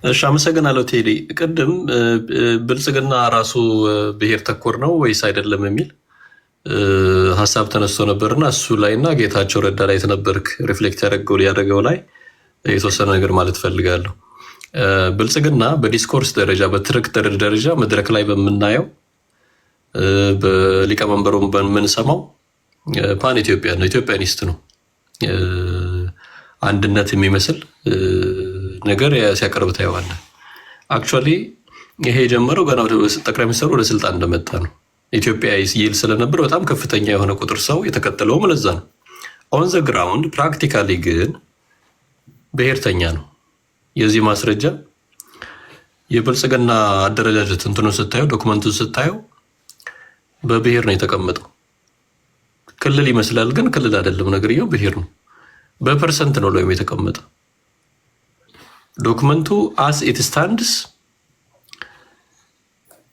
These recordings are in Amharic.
እሺ አመሰግናለሁ ቴዲ። ቅድም ብልጽግና ራሱ ብሔር ተኮር ነው ወይስ አይደለም የሚል ሀሳብ ተነስቶ ነበርና እሱ ላይና ጌታቸው ረዳ ላይ የተነበርክ ሪፍሌክት ያደረገው ላይ የተወሰነ ነገር ማለት ፈልጋለሁ። ብልጽግና በዲስኮርስ ደረጃ በትርክት ደረጃ መድረክ ላይ በምናየው በሊቀመንበሩም በምንሰማው ፓን ኢትዮጵያ ነው፣ ኢትዮጵያኒስት ነው። አንድነት የሚመስል ነገር ሲያቀርብ ታየዋለህ። አክቹዋሊ ይሄ የጀመረው ገና ጠቅላይ ሚኒስትሩ ወደ ስልጣን እንደመጣ ነው። ኢትዮጵያ ይል ስለነበር በጣም ከፍተኛ የሆነ ቁጥር ሰው የተከተለውም ለዛ ነው። ኦን ዘ ግራውንድ ፕራክቲካሊ ግን ብሔርተኛ ነው። የዚህ ማስረጃ የብልጽግና አደረጃጀት እንትኑን ስታየው፣ ዶክመንቱን ስታየው በብሔር ነው የተቀመጠው። ክልል ይመስላል ግን ክልል አይደለም። ነገርየው ብሔር ነው። በፐርሰንት ነው ላይ የተቀመጠው ዶክመንቱ አስ ኢት ስታንድስ።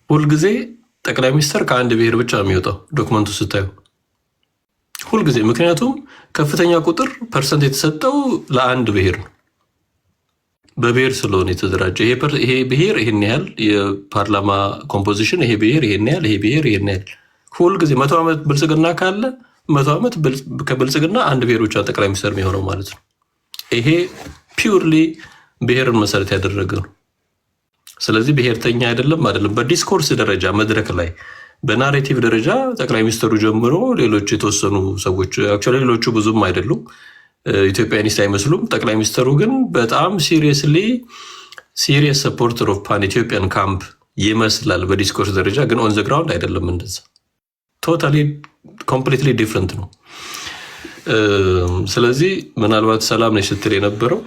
ሁልጊዜ ጠቅላይ ሚኒስትር ከአንድ ብሔር ብቻ የሚወጣው ዶክመንቱ ስታየው ሁልጊዜ። ምክንያቱም ከፍተኛ ቁጥር ፐርሰንት የተሰጠው ለአንድ ብሔር ነው። በብሔር ስለሆነ የተደራጀ ይሄ ብሔር ይሄን ያህል የፓርላማ ኮምፖዚሽን፣ ይሄ ብሔር ይሄን ያህል፣ ይሄ ብሔር ይሄን ያህል። ሁልጊዜ 100 ዓመት ብልጽግና ካለ 100 ዓመት ከብልጽግና አንድ ብሔር ብቻ ጠቅላይ ሚኒስትር የሚሆነው ማለት ነው። ይሄ ፒውርሊ ብሔርን መሰረት ያደረገ ነው። ስለዚህ ብሔርተኛ አይደለም። በዲስኮርስ ደረጃ መድረክ ላይ በናሬቲቭ ደረጃ ጠቅላይ ሚኒስትሩ ጀምሮ ሌሎች የተወሰኑ ሰዎች አክቹዋሊ ሌሎቹ ብዙም አይደሉም፣ ኢትዮጵያኒስት አይመስሉም። ጠቅላይ ሚኒስትሩ ግን በጣም ሲሪየስ ሰፖርተር ኦፍ ፓን ኢትዮጵያን ካምፕ ይመስላል በዲስኮርስ ደረጃ። ግን ኦን ዘ ግራውንድ አይደለም። እንደዛ ቶታሊ ኮምፕሊትሊ ዲፍረንት ነው። ስለዚህ ምናልባት ሰላም ነች ስትል የነበረው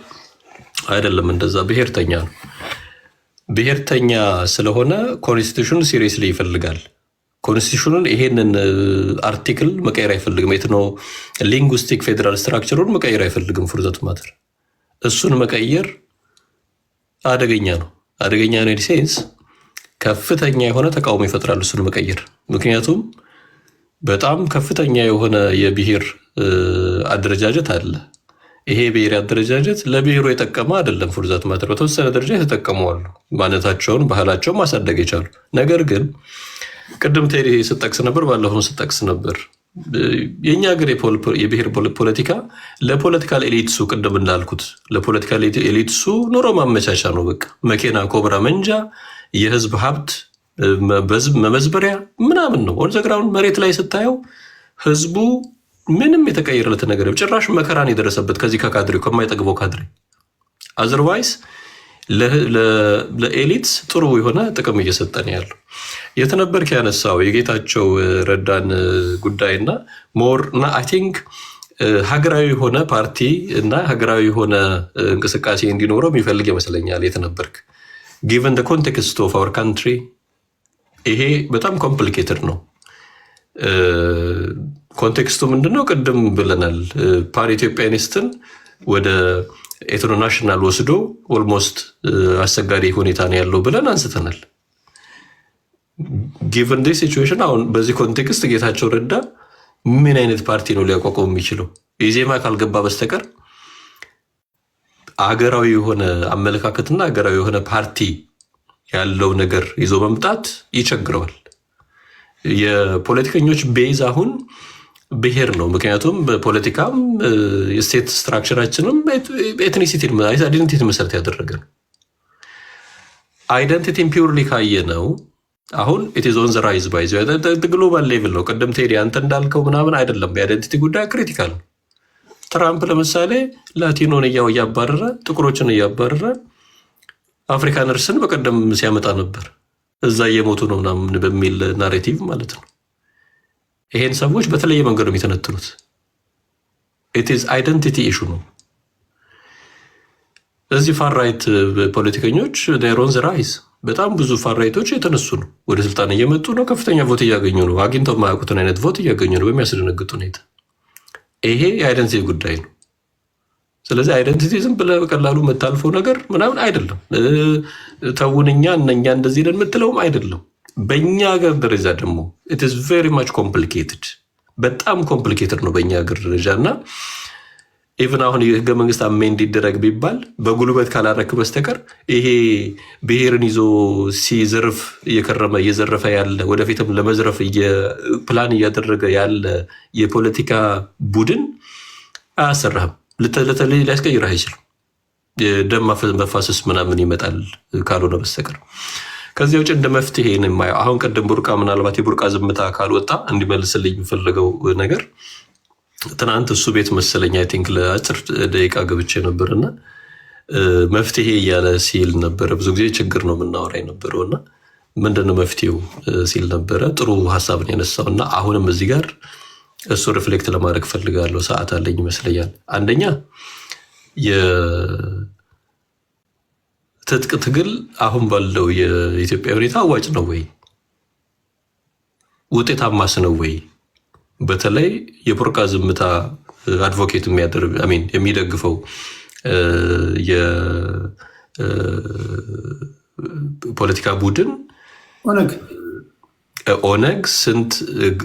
አይደለም፣ እንደዛ ብሔርተኛ ነው። ብሔርተኛ ስለሆነ ኮንስቲቱሽን ሲሪየስሊ ይፈልጋል። ኮንስቲቱሽኑን ይሄንን አርቲክል መቀየር አይፈልግም። የት ነው ሊንጉስቲክ ፌዴራል ስትራክቸሩን መቀየር አይፈልግም። ፉርዘት ማተር እሱን መቀየር አደገኛ ነው። አደገኛ ነው ሴንስ ከፍተኛ የሆነ ተቃውሞ ይፈጥራል እሱን መቀየር። ምክንያቱም በጣም ከፍተኛ የሆነ የብሔር አደረጃጀት አለ። ይሄ ብሔር አደረጃጀት ለብሔሩ የጠቀመ አይደለም። ፉርዛት ማተር በተወሰነ ደረጃ የተጠቀመዋሉ፣ ማንነታቸውን ባህላቸውን ማሳደግ የቻሉ። ነገር ግን ቅድም ቴዲ ስጠቅስ ነበር፣ ባለፈው ስጠቅስ ነበር የእኛ ሀገር የብሔር ፖለቲካ ለፖለቲካል ኤሊትሱ፣ ቅድም እንዳልኩት ለፖለቲካል ኤሊትሱ ኑሮ ማመቻቻ ነው። በቃ መኪና፣ ኮብራ፣ መንጃ፣ የህዝብ ሀብት መመዝበሪያ ምናምን ነው። ኦን ዘ ግራውንድ መሬት ላይ ስታየው ህዝቡ ምንም የተቀየረለት ነገር ጭራሽ መከራን የደረሰበት ከዚህ ከካድሬው ከማይጠግበው ካድሬ አዘርዋይስ ለኤሊትስ ጥሩ የሆነ ጥቅም እየሰጠን ያለው የተነበርክ ያነሳው የጌታቸው ረዳን ጉዳይና ሞር እና አይ ቲንክ ሀገራዊ የሆነ ፓርቲ እና ሀገራዊ የሆነ እንቅስቃሴ እንዲኖረው የሚፈልግ ይመስለኛል። የተነበርክ ጊቨን ደ ኮንቴክስት ኦፍ አወር ካንትሪ ይሄ በጣም ኮምፕሊኬትድ ነው። ኮንቴክስቱ ምንድነው? ቅድም ብለናል። ፓን ኢትዮጵያኒስትን ወደ ኤትኖ ናሽናል ወስዶ ኦልሞስት አስቸጋሪ ሁኔታ ነው ያለው ብለን አንስተናል። ጊቨን ዲስ ሲቹዌሽን አሁን በዚህ ኮንቴክስት ጌታቸው ረዳ ምን አይነት ፓርቲ ነው ሊያቋቋም የሚችለው? ኢዜማ ካልገባ በስተቀር አገራዊ የሆነ አመለካከትና አገራዊ የሆነ ፓርቲ ያለው ነገር ይዞ መምጣት ይቸግረዋል። የፖለቲከኞች ቤዝ አሁን ብሔር ነው። ምክንያቱም በፖለቲካም የስቴት ስትራክቸራችንም ኤትኒሲቲን አይደንቲቲ መሰረት ያደረገ ነው። አይደንቲቲን ፒውርሊ ካየ ነው አሁን ኢትዝ ኦን ዘ ራይዝ ባይ ግሎባል ሌቭል ነው። ቅድም ቴዲ አንተ እንዳልከው ምናምን አይደለም። የአይደንቲቲ ጉዳይ ክሪቲካል ነው። ትራምፕ ለምሳሌ ላቲኖን እያባረረ ጥቁሮችን እያባረረ አፍሪካነርስን በቀደም ሲያመጣ ነበር። እዛ እየሞቱ ነው ምናምን በሚል ናሬቲቭ ማለት ነው። ይሄን ሰዎች በተለየ መንገድ ነው የሚተነትኑት። ኢትዝ አይደንቲቲ ኢሹ ነው። እዚህ ፋር ራይት ፖለቲከኞች ሮን ዘ ራይዝ በጣም ብዙ ፋር ራይቶች የተነሱ ነው፣ ወደ ስልጣን እየመጡ ነው፣ ከፍተኛ ቮት እያገኙ ነው፣ አግኝተው የማያውቁትን አይነት ቮት እያገኙ ነው በሚያስደነግጥ ሁኔታ። ይሄ የአይደንቲቲ ጉዳይ ነው። ስለዚህ አይደንቲቲ ዝም ብለህ በቀላሉ የምታልፈው ነገር ምናምን አይደለም። ተውንኛ እነኛ እንደዚህ ነን የምትለውም አይደለም። በእኛ ሀገር ደረጃ ደግሞ ኢት ኢዝ ቬሪ ማች ኮምፕሊኬትድ፣ በጣም ኮምፕሊኬትድ ነው በእኛ ሀገር ደረጃ እና ኢቭን አሁን የህገ መንግስት አሜንድ እንዲደረግ ቢባል በጉልበት ካላረክ በስተቀር ይሄ ብሔርን ይዞ ሲዘርፍ እየዘረፈ ያለ ወደፊትም ለመዝረፍ ፕላን እያደረገ ያለ የፖለቲካ ቡድን አያሰራህም። ለተለይ ሊያስቀይርህ አይችልም። የደም መፋሰስ ምናምን ይመጣል ካልሆነ በስተቀር። ከዚያ ውጭ እንደ መፍትሄ የማየው አሁን ቀደም ቡርቃ ምናልባት የቡርቃ ዝምታ ካልወጣ እንዲመልስልኝ የምፈልገው ነገር ትናንት እሱ ቤት መሰለኝ አይ ቲንክ ለአጭር ደቂቃ ገብቼ ነበርና መፍትሄ እያለ ሲል ነበረ። ብዙ ጊዜ ችግር ነው የምናወራ የነበረውና ምንድነው መፍትሄው ሲል ነበረ። ጥሩ ሀሳብ ነው ያነሳውና አሁንም እዚህ ጋር እሱ ሪፍሌክት ለማድረግ ፈልጋለሁ። ሰዓት አለኝ ይመስለኛል። አንደኛ የትጥቅ ትግል አሁን ባለው የኢትዮጵያ ሁኔታ አዋጭ ነው ወይ? ውጤታማስ ነው ወይ? በተለይ የቡርቃ ዝምታ አድቮኬት የሚደግፈው የፖለቲካ ቡድን ኦነግ ስንት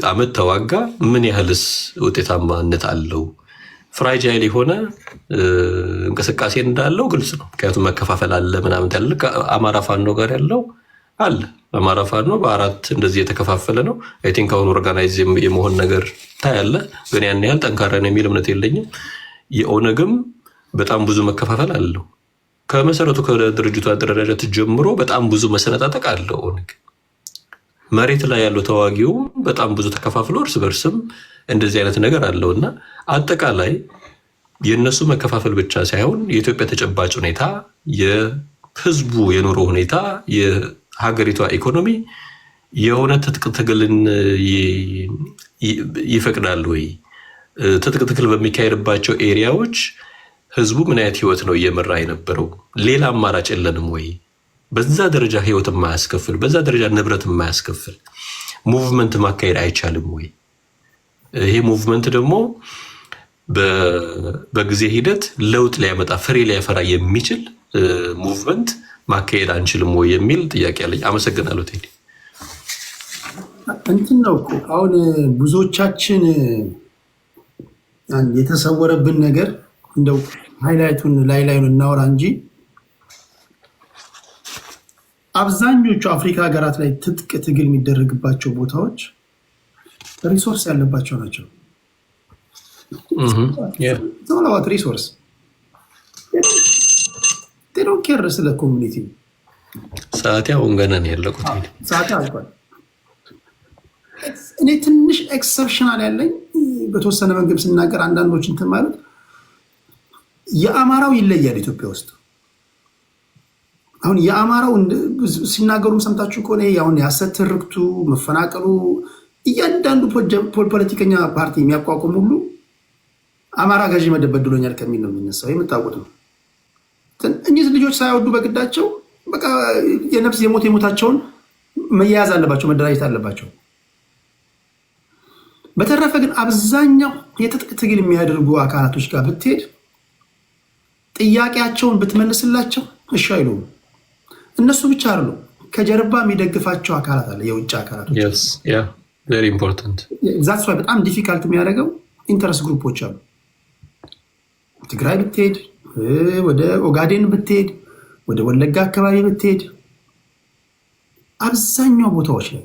ዓመት ተዋጋ? ምን ያህልስ ውጤታማነት አለው? ፍራጃይል የሆነ እንቅስቃሴ እንዳለው ግልጽ ነው። ምክንያቱም መከፋፈል አለ ምናምን ያለ አማራ ፋኖ ጋር ያለው አለ። አማራ ፋኖ በአራት እንደዚህ የተከፋፈለ ነው። አይ ቲንክ አሁን ኦርጋናይዝ የመሆን ነገር ታያለ፣ ግን ያን ያህል ጠንካራ ነው የሚል እምነት የለኝም። የኦነግም በጣም ብዙ መከፋፈል አለው። ከመሰረቱ ከድርጅቱ አደረጃጀት ጀምሮ በጣም ብዙ መሰነጣጠቅ አለው። ኦነግ መሬት ላይ ያለው ተዋጊውም በጣም ብዙ ተከፋፍሎ እርስ በርስም እንደዚህ አይነት ነገር አለውና አጠቃላይ የነሱ መከፋፈል ብቻ ሳይሆን የኢትዮጵያ ተጨባጭ ሁኔታ፣ የህዝቡ የኑሮ ሁኔታ፣ የሀገሪቷ ኢኮኖሚ የሆነ ትጥቅ ትግልን ይፈቅዳል ወይ? ትጥቅ ትግል በሚካሄድባቸው ኤሪያዎች ህዝቡ ምን አይነት ህይወት ነው እየመራ የነበረው? ሌላ አማራጭ የለንም ወይ? በዛ ደረጃ ህይወት የማያስከፍል በዛ ደረጃ ንብረት የማያስከፍል ሙቭመንት ማካሄድ አይቻልም ወይ? ይሄ ሙቭመንት ደግሞ በጊዜ ሂደት ለውጥ ሊያመጣ ፍሬ ሊያፈራ የሚችል ሙቭመንት ማካሄድ አንችልም ወይ የሚል ጥያቄ አለኝ። አመሰግናለሁ ቴዲ። እንትን ነው እኮ አሁን ብዙዎቻችን የተሰወረብን ነገር እንደው ሃይላይቱን ላይኑን እናወራ እንጂ አብዛኞቹ አፍሪካ ሀገራት ላይ ትጥቅ ትግል የሚደረግባቸው ቦታዎች ሪሶርስ ያለባቸው ናቸው። ተውለዋት ሪሶርስ ቴዶን ኬር ስለ ኮሚኒቲ ሰዓት አሁን ገና ነው ያለቁት። ሰዓት አልቋል። እኔ ትንሽ ኤክሰፕሽናል ያለኝ በተወሰነ መንገድ ስናገር አንዳንዶች እንትን ማለት የአማራው ይለያል ኢትዮጵያ ውስጥ። አሁን የአማራው ሲናገሩም ሰምታችሁ ከሆነ አሁን የሐሰት ትርክቱ መፈናቀሉ እያንዳንዱ ፖለቲከኛ ፓርቲ የሚያቋቁም ሁሉ አማራ ገዢ መደበድሎኛል ከሚል ነው የሚነሳው። የምታውቁት ነው። እኚህ ልጆች ሳይወዱ በግዳቸው በቃ የነፍስ የሞታቸውን መያያዝ አለባቸው፣ መደራጀት አለባቸው። በተረፈ ግን አብዛኛው የትጥቅ ትግል የሚያደርጉ አካላቶች ጋር ብትሄድ ጥያቄያቸውን ብትመልስላቸው እሺ አይሉም። እነሱ ብቻ አይደሉ፣ ከጀርባ የሚደግፋቸው አካላት አለ፣ የውጭ አካላቶች። ቬሪ ኢምፖርታንት። ዛትስ ዋይ በጣም ዲፊካልት የሚያደርገው ኢንተረስት ግሩፖች አሉ። ትግራይ ብትሄድ፣ ወደ ኦጋዴን ብትሄድ፣ ወደ ወለጋ አካባቢ ብትሄድ፣ አብዛኛው ቦታዎች ላይ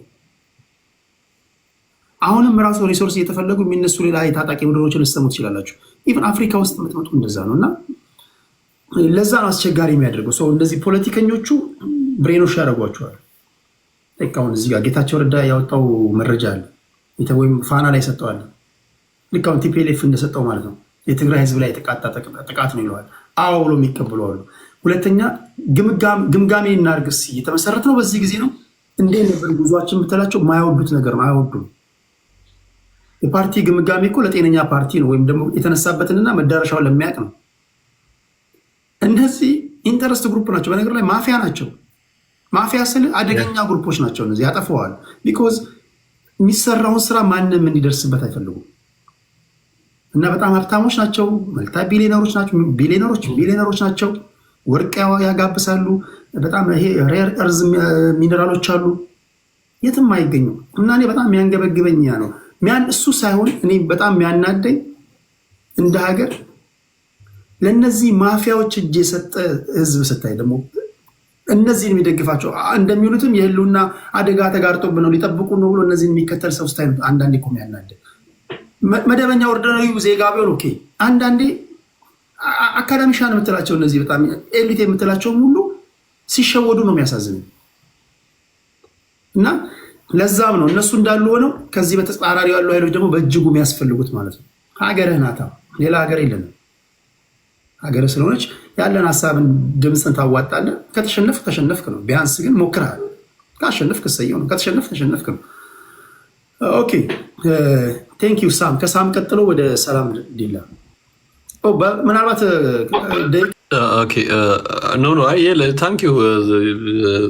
አሁንም ራሱ ሪሶርስ እየተፈለጉ የሚነሱ ሌላ የታጣቂ ቡድኖችን ልትሰሙ ትችላላችሁ። ኢቨን አፍሪካ ውስጥ የምትመጡ እንደዛ ነው። እና ለዛ ነው አስቸጋሪ የሚያደርገው ሰው። እንደዚህ ፖለቲከኞቹ ብሬኖች ያደርጓቸዋል። አሁን እዚህ ጋር ጌታቸው ረዳ ያወጣው መረጃ አለ ወይም ፋና ላይ ሰጠዋል። ልክ አሁን ቲፒኤልኤፍ እንደሰጠው ማለት ነው። የትግራይ ህዝብ ላይ የተቃጣ ጥቃት ነው ይለዋል። አዎ ብሎ የሚቀበሉ አሉ። ሁለተኛ ግምጋሜ እናርግስ እየተመሰረት ነው በዚህ ጊዜ ነው እንዴ ነበር ጉዟችን የምትላቸው ማያወዱት ነገር ነው። አይወዱም። የፓርቲ ግምጋሜ እኮ ለጤነኛ ፓርቲ ነው፣ ወይም ደግሞ የተነሳበትንና መዳረሻውን ለሚያውቅ ነው። እነዚህ ኢንተረስት ግሩፕ ናቸው። በነገር ላይ ማፊያ ናቸው። ማፊያ ስል አደገኛ ግሩፖች ናቸው። እነዚህ ያጠፈዋል። ቢኮዝ የሚሰራውን ስራ ማንም እንዲደርስበት አይፈልጉም። እና በጣም ሀብታሞች ናቸው። መልታ ቢሊዮነሮች ናቸው። ቢሊዮነሮች ናቸው። ወርቅ ያጋብሳሉ። በጣም ይሄ ሬር እርዝ ሚነራሎች አሉ፣ የትም አይገኙ። እና እኔ በጣም የሚያንገበግበኝ ነው እሱ ሳይሆን እኔ በጣም የሚያናደኝ እንደ ሀገር ለነዚህ ማፊያዎች እጅ የሰጠ ህዝብ ስታይ ደግሞ እነዚህን የሚደግፋቸው እንደሚሉትም የህልውና አደጋ ተጋርጦብን ነው ሊጠብቁ ነው ብሎ እነዚህን የሚከተል ሰው ስታይ አንዳንዴ እኮ የሚያናድድ መደበኛ ኦርዲናሪው ዜጋ ቢሆን ኦኬ። አንዳንዴ አካዳሚሻን የምትላቸው እነዚህ በጣም ኤሊት የምትላቸው ሁሉ ሲሸወዱ ነው የሚያሳዝነው። እና ለዛም ነው እነሱ እንዳሉ ሆነው ከዚህ በተጻራሪ ያሉ ኃይሎች ደግሞ በእጅጉ የሚያስፈልጉት ማለት ነው። ሀገርህ ናታ፣ ሌላ ሀገር የለንም። ሀገር ስለሆነች ያለን ሀሳብን ድምፅን ታዋጣለህ። ከተሸነፍክ ተሸነፍክ ነው። ቢያንስ ግን ሞክረሃል። ካሸነፍክ እሰየው ነው። ከተሸነፍክ ተሸነፍክ ነው። ኦኬ ቴንክ ዩ ሳም። ከሳም ቀጥሎ ወደ ሰላም ዲላ ምናልባት ኖ ታንክ ዩ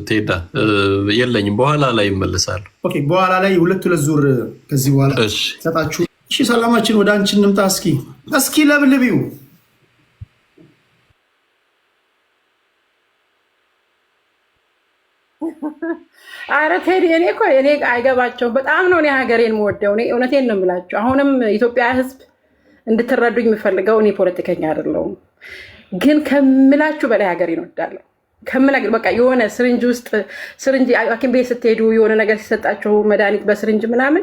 ቴዳ የለኝም። በኋላ ላይ ይመልሳል። በኋላ ላይ ሁለት ዙር ከዚህ በኋላ ሰጣችሁ። እሺ ሰላማችን ወደ አንቺ እንምጣ። እስኪ ለብልቢው አረ ቴዲ እኔ አይገባቸውም። በጣም ነው እኔ ሀገሬን የምወደው። እኔ እውነቴን ነው የምላቸው። አሁንም ኢትዮጵያ ሕዝብ እንድትረዱኝ የምፈልገው እኔ ፖለቲከኛ አይደለሁም፣ ግን ከምላችሁ በላይ ሀገሬን እወዳለሁ። በቃ የሆነ ስርንጅ ውስጥ ስርንጅ ሐኪም ቤት ስትሄዱ የሆነ ነገር ሲሰጣቸው መድኃኒት በስርንጅ ምናምን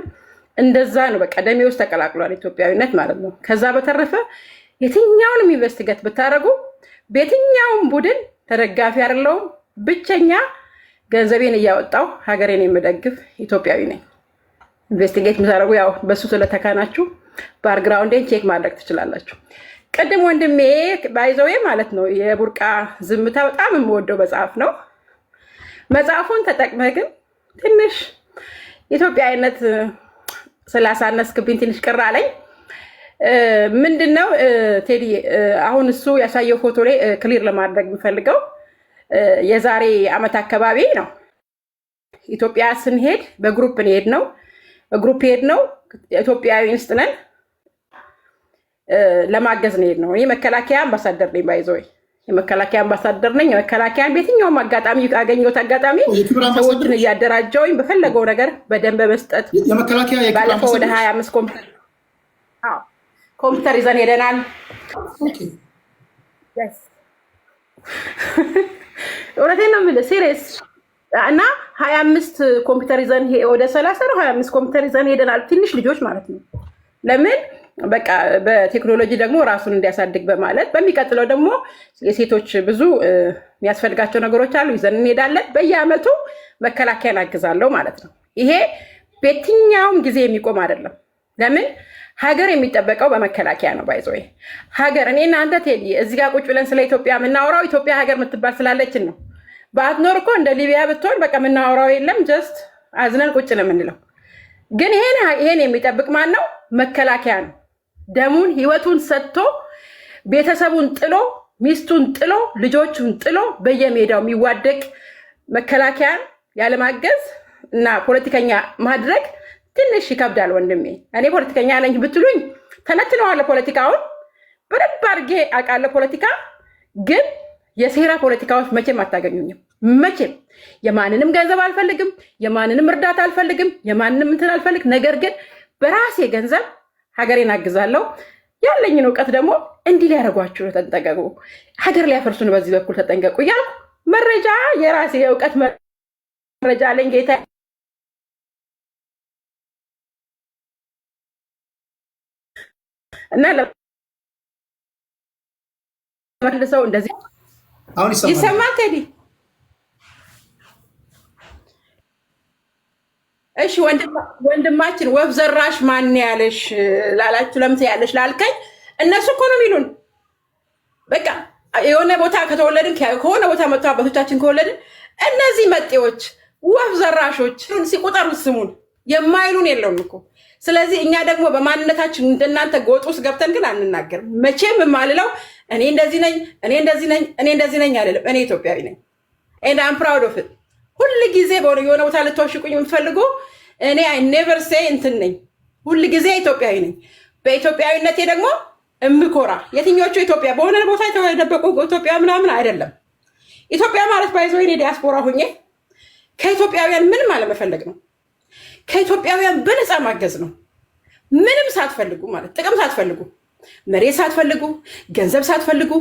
እንደዛ ነው። በቃ ደሜ ውስጥ ተቀላቅሏል ኢትዮጵያዊነት ማለት ነው። ከዛ በተረፈ የትኛውንም ኢንቨስቲጌት ብታደርጉ በየትኛውም ቡድን ተደጋፊ አይደለሁም። ብቸኛ ገንዘቤን እያወጣው ሀገሬን የምደግፍ ኢትዮጵያዊ ነኝ። ኢንቨስቲጌት የምታደርጉ ያው በሱ ስለተካናችሁ ባክግራውንዴን ቼክ ማድረግ ትችላላችሁ። ቅድም ወንድሜ ባይዘዌ ማለት ነው የቡርቃ ዝምታ በጣም የምወደው መጽሐፍ ነው። መጽሐፉን ተጠቅመህ ግን ትንሽ ኢትዮጵያዊነት ስላሳነስክብኝ ትንሽ ቅር አለኝ። ምንድነው ቴዲ አሁን እሱ ያሳየው ፎቶ ላይ ክሊር ለማድረግ የምፈልገው የዛሬ ዓመት አካባቢ ነው ኢትዮጵያ ስንሄድ በግሩፕ ሄድ ነው ኢትዮጵያዊ ውስጥ ነን ለማገዝ ሄድ ነው። የመከላከያ አምባሳደር ነኝ። ባይዘው የመከላከያ አምባሳደር ነኝ። የመከላከያን በየትኛውም አጋጣሚ ያገኘሁት አጋጣሚ ሰዎችን እያደራጀውኝ በፈለገው ነገር በደንብ በመስጠት ባለፈው ወደ 25 ኮምፒውተር ይዘን ሄደናል። እውነቴን ነው የምልህ ሲሪየስ እና 25 ኮምፒውተር ይዘን ወደ 30 ነው 25 ኮምፒውተር ይዘን ሄደናል። ትንሽ ልጆች ማለት ነው። ለምን በቃ በቴክኖሎጂ ደግሞ ራሱን እንዲያሳድግ በማለት በሚቀጥለው ደግሞ የሴቶች ብዙ የሚያስፈልጋቸው ነገሮች አሉ ይዘን እንሄዳለን። በየአመቱ መከላከያን አግዛለሁ ማለት ነው። ይሄ በየትኛውም ጊዜ የሚቆም አይደለም። ለምን ሀገር የሚጠበቀው በመከላከያ ነው። ባይዘው ሀገር እኔና አንተ ቴዲ እዚህ ጋር ቁጭ ብለን ስለ ኢትዮጵያ የምናወራው ኢትዮጵያ ሀገር የምትባል ስላለችን ነው። ባትኖር እኮ እንደ ሊቢያ ብትሆን በቃ የምናወራው የለም። ጀስት አዝነን ቁጭ ነው የምንለው። ግን ይሄን የሚጠብቅ ማን ነው? መከላከያ ነው። ደሙን ህይወቱን ሰጥቶ ቤተሰቡን ጥሎ ሚስቱን ጥሎ ልጆቹን ጥሎ በየሜዳው የሚዋደቅ መከላከያን ያለማገዝ እና ፖለቲከኛ ማድረግ ትንሽ ይከብዳል ወንድሜ። እኔ ፖለቲከኛ ነኝ ብትሉኝ ተነትነዋለሁ። ፖለቲካውን በደንብ አድርጌ አውቃለሁ። ፖለቲካ ግን የሴራ ፖለቲካዎች መቼም አታገኙኝም። መቼም የማንንም ገንዘብ አልፈልግም፣ የማንንም እርዳታ አልፈልግም፣ የማንንም እንትን አልፈልግ። ነገር ግን በራሴ ገንዘብ ሀገሬን አግዛለሁ። ያለኝን እውቀት ደግሞ እንዲህ ሊያደርጓችሁ ነው፣ ተጠንቀቁ፣ ሀገር ሊያፈርሱ ነው፣ በዚህ በኩል ተጠንቀቁ እያልኩ መረጃ የራሴ የእውቀት መረጃ አለኝ ጌታ እና ለማልሰው እንደዚህ አሁን ይሰማል ቴዲ? እሺ ወንድማችን ወፍ ዘራሽ ማን ያለሽ ላላችሁ ለምት ያለሽ ላልከኝ እነሱ እኮ ነው የሚሉን። በቃ የሆነ ቦታ ከተወለድን ከሆነ ቦታ መጥቶ አባቶቻችን ከወለድን እነዚህ መጤዎች ወፍ ዘራሾች ሲቆጠሩት ስሙን የማይሉን የለውም እኮ። ስለዚህ እኛ ደግሞ በማንነታችን እንደናንተ ጎጥ ውስጥ ገብተን ግን አንናገርም። መቼም የማልለው እኔ እንደዚህ ነኝ እኔ እንደዚህ ነኝ አይደለም። እኔ ኢትዮጵያዊ ነኝ and I'm proud of it። ሁሉ ጊዜ የሆነ ቦታ ልትወሽቁኝ የምትፈልጉ እኔ I never say እንትን ነኝ። ሁሉ ጊዜ ኢትዮጵያዊ ነኝ። በኢትዮጵያዊነቴ ደግሞ እምኮራ የትኞቹ ኢትዮጵያ በሆነ ቦታ የተደበቁ ኢትዮጵያ ምናምን አይደለም። ኢትዮጵያ ማለት ባይዘው እኔ ዲያስፖራ ሆኜ ከኢትዮጵያውያን ምንም አለመፈለግ ነው። ከኢትዮጵያውያን በነፃ ማገዝ ነው። ምንም ሳትፈልጉ ማለት ጥቅም ሳትፈልጉ መሬት ሳትፈልጉ ገንዘብ ሳትፈልጉ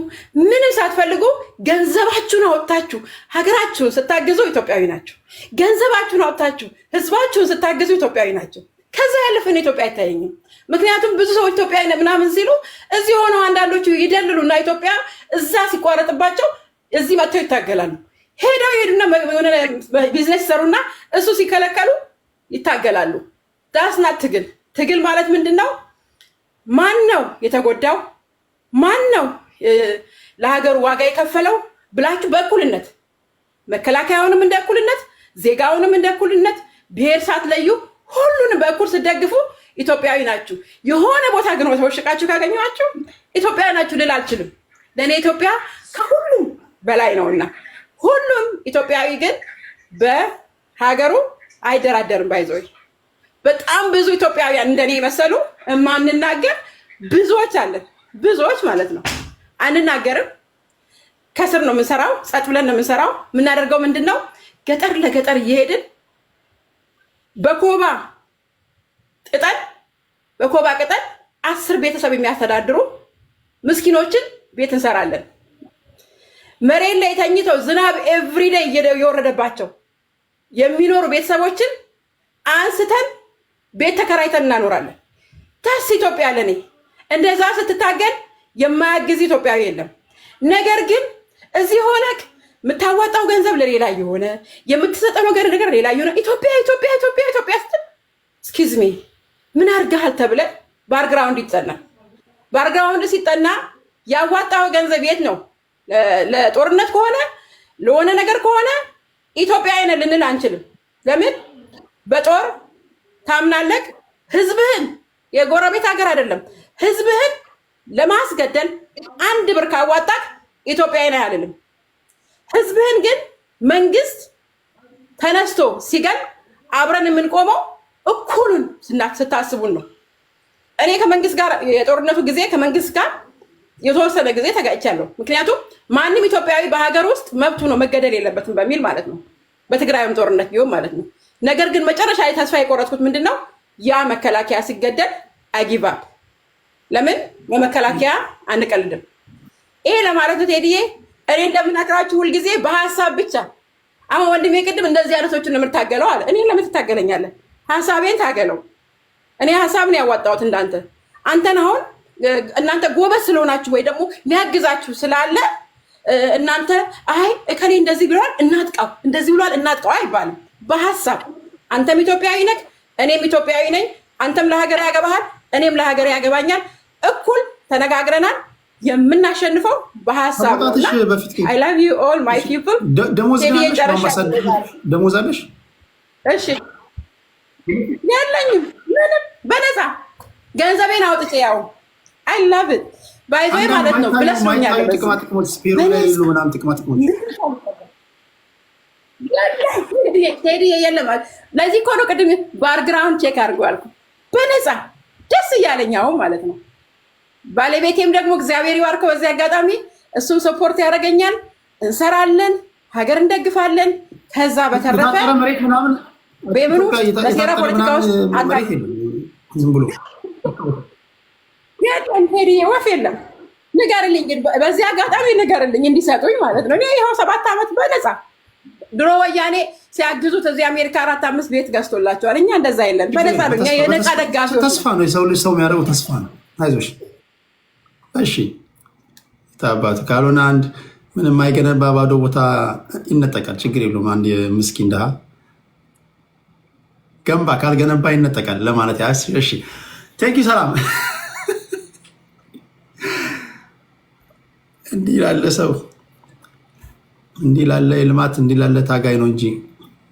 ምንም ሳትፈልጉ ገንዘባችሁን አወጣችሁ ሀገራችሁን ስታግዙ ኢትዮጵያዊ ናቸው። ገንዘባችሁን አወጣችሁ ህዝባችሁን ስታግዙ ኢትዮጵያዊ ናቸው። ከዛ ያለፈን ኢትዮጵያ አይታየኝም። ምክንያቱም ብዙ ሰዎች ኢትዮጵያ ምናምን ሲሉ እዚህ ሆነው አንዳንዶቹ ይደልሉና ኢትዮጵያ እዛ ሲቋረጥባቸው እዚህ መጥተው ይታገላሉ። ሄደው ይሄዱና ቢዝነስ ይሰሩና እሱ ሲከለከሉ ይታገላሉ። ዳስናት ትግል ማለት ምንድነው? ማን ነው የተጎዳው? ማን ነው ለሀገሩ ዋጋ የከፈለው ብላችሁ በእኩልነት መከላከያውንም እንደ እኩልነት፣ ዜጋውንም እንደ እኩልነት፣ ብሔር ሳትለዩ ሁሉንም በእኩል ስትደግፉ ኢትዮጵያዊ ናችሁ። የሆነ ቦታ ግን ተወሽቃችሁ ካገኘኋችሁ ኢትዮጵያዊ ናችሁ ልል አልችልም። ለእኔ ኢትዮጵያ ከሁሉም በላይ ነውና ሁሉም ኢትዮጵያዊ ግን በሀገሩ አይደራደርም። ባይዞይ በጣም ብዙ ኢትዮጵያውያን እንደኔ የመሰሉ እማንናገር ብዙዎች አለን። ብዙዎች ማለት ነው። አንናገርም። ከስር ነው የምንሰራው። ጸጥ ብለን ነው የምንሰራው። የምናደርገው ምንድን ነው? ገጠር ለገጠር እየሄድን በኮባ ቅጠል 10 ቤተሰብ የሚያስተዳድሩ ምስኪኖችን ቤት እንሰራለን። መሬት ላይ ተኝተው ዝናብ ኤቭሪዴይ እየወረደባቸው የሚኖሩ ቤተሰቦችን አንስተን ቤት ተከራይተን እናኖራለን። ታስ ኢትዮጵያ ለኔ እንደዛ ስትታገል የማያግዝ ኢትዮጵያዊ የለም። ነገር ግን እዚህ ሆነክ የምታዋጣው ገንዘብ ለሌላ የሆነ የምትሰጠው ነገር ሌላ የሆነ ኢትዮጵያ ስትል እስኪዝሜ ምን አድርገሃል ተብለ ባርግራውንድ ይጠናል። ባርግራውንድ ሲጠና ያዋጣው ገንዘብ የት ነው? ለጦርነት ከሆነ ለሆነ ነገር ከሆነ ኢትዮጵያዊ ነን ልንል አንችልም። ለምን? በጦር ታምናለህ። ህዝብህን የጎረቤት ሀገር አይደለም ህዝብህን ለማስገደል 1 ብር ካዋጣክ ኢትዮጵያዊ ነህ አይደለም። ህዝብህን ግን መንግስት ተነስቶ ሲገል አብረን የምንቆመው እኩሉን ስታስቡን ነው። እኔ ከመንግስት ጋር የጦርነቱ ጊዜ ከመንግስት ጋር የተወሰነ ጊዜ ተጋጭቻለሁ። ምክንያቱም ማንም ኢትዮጵያዊ በሀገር ውስጥ መብቱ ነው መገደል የለበትም በሚል ማለት ነው። በትግራይም ጦርነት ቢሆን ማለት ነው። ነገር ግን መጨረሻ ላይ ተስፋ የቆረጥኩት ምንድነው? ያ መከላከያ ሲገደል አጊቫ ለምን በመከላከያ አንቀልድም። ይሄ ለማለት ነው ቴዲዬ። እኔ እንደምናገራችሁ ሁልጊዜ በሀሳብ ብቻ። አሁን ወንድሜ ቅድም እንደዚህ አይነቶችን ነው የምታገለው አለ። እኔ ለምን ትታገለኛለህ? ሀሳቤን ታገለው። እኔ ሀሳብን ያዋጣሁት እንዳንተ አንተን አሁን እናንተ ጎበዝ ስለሆናችሁ ወይ ደግሞ የሚያግዛችሁ ስላለ እናንተ አይ እከሌ እንደዚህ ብሏል እናጥቃው፣ እንደዚህ ብሏል እናጥቃው አይባልም። በሀሳብ አንተም ኢትዮጵያዊ ነህ፣ እኔም ኢትዮጵያዊ ነኝ። አንተም ለሀገር ያገባሃል፣ እኔም ለሀገር ያገባኛል። እኩል ተነጋግረናል። የምናሸንፈው በሀሳብ ነው። አይ ላቭ ዩ ኦል ማይ ፒፕል። ደሞዝ አለሽ? እሺ ያለኝም ምንም በነፃ ገንዘቤን አውጥቼ ያው አይ ላቭ ኢት ባይ ዘ ወይ ማለት ነው። ብለስኛል ቴዲ የለም። ለዚህ እኮ ነው ቅድም ባክግራውንድ ቼክ አድርጎ አልኩ። በነፃ ደስ እያለኛው ማለት ነው። ባለቤቴም ደግሞ እግዚአብሔር ይባርከው በዚህ አጋጣሚ እሱም ሰፖርት ያደርገኛል። እንሰራለን፣ ሀገር እንደግፋለን። ከዛ በተረፈ በምኑ በሴራ ፖለቲካ ውስጥ ዝም ብሎ የለም ቴዲ ወፍ የለም። ንገርልኝ ግን በዚህ አጋጣሚ ንገርልኝ እንዲሰጡኝ ማለት ነው። እኔ ይኸው 7 ዓመት በነፃ ድሮ ወያኔ ሲያግዙት እዚህ አሜሪካ 4-5 ቤት ገዝቶላቸዋል። እኛ እንደዛ የለም፣ በነፃ ነው። እኛ የነፃ ደጋፊ ተስፋ ነው። የሰው ልጅ ሰው የሚያደርገው ተስፋ ነው። አይዞሽ እሺ ታባት ካልሆነ አንድ ምንም የማይገነባ ባዶ ቦታ ይነጠቃል። ችግር የለውም። አንድ ምስኪን ድሃ ገንባ ካልገነባ ይነጠቃል ለማለት ያስ እሺ ቴንኪ ሰላም። እንዲህ ላለ ሰው እንዲህ ላለ ልማት እንዲህ ላለ ታጋይ ነው እንጂ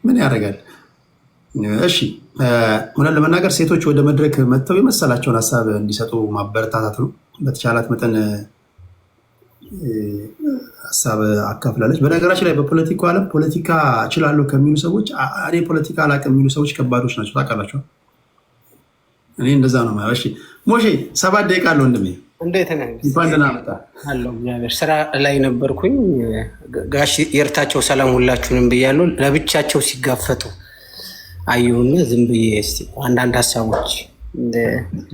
ምን ያደርጋል? እሺ እውነት ለመናገር ሴቶች ወደ መድረክ መጥተው የመሰላቸውን ሀሳብ እንዲሰጡ ማበረታታት ነው። በተቻላት መጠን ሀሳብ አካፍላለች። በነገራችን ላይ በፖለቲካው ዓለም ፖለቲካ እችላለሁ ከሚሉ ሰዎች እኔ ፖለቲካ አላውቅም የሚሉ ሰዎች ከባዶች ናቸው። ታውቃላችሁ። እኔ እንደዛ ነው ማለት። እሺ ሞሼ 7 ደቂቃ አለ ወንድሜ። እንዴት ነህ? እንኳን ደህና መጣ አለው። እግዚአብሔር ስራ ላይ ነበርኩኝ። ጋሽ የእርታቸው ሰላም ሁላችሁንም ብያለሁ። ለብቻቸው ሲጋፈጡ አየሁና ዝም ብዬ እስኪ አንዳንድ ሀሳቦች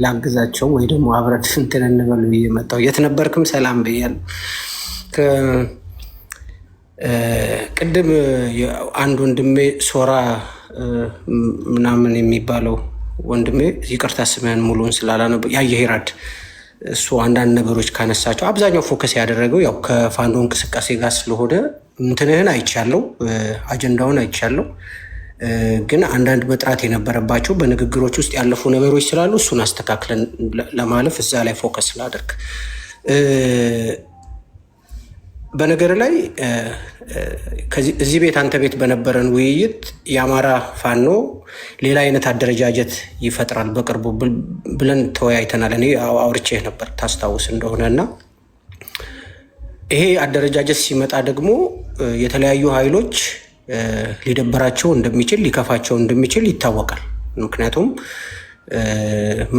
ላግዛቸው ወይ ደግሞ አብረን እንትን እንበል ብዬ መጣሁ። የት ነበርክም ሰላም ብያለሁ። ቅድም አንድ ወንድሜ ሶራ ምናምን የሚባለው ወንድሜ ይቅርታ ስምህን ሙሉን ስላላነበ ያየሄራድ እሱ አንዳንድ ነገሮች ካነሳቸው አብዛኛው ፎከስ ያደረገው ያው ከፋኖ እንቅስቃሴ ጋር ስለሆነ እንትንህን አይቻለው፣ አጀንዳውን አይቻለው። ግን አንዳንድ መጥራት የነበረባቸው በንግግሮች ውስጥ ያለፉ ነገሮች ስላሉ እሱን አስተካክለን ለማለፍ እዛ ላይ ፎከስ ላደርግ። በነገር ላይ እዚህ ቤት አንተ ቤት በነበረን ውይይት የአማራ ፋኖ ሌላ አይነት አደረጃጀት ይፈጥራል በቅርቡ ብለን ተወያይተናል። እኔ አውርቼህ ነበር ታስታውስ እንደሆነ እና ይሄ አደረጃጀት ሲመጣ ደግሞ የተለያዩ ኃይሎች ሊደበራቸው እንደሚችል ሊከፋቸው እንደሚችል ይታወቃል። ምክንያቱም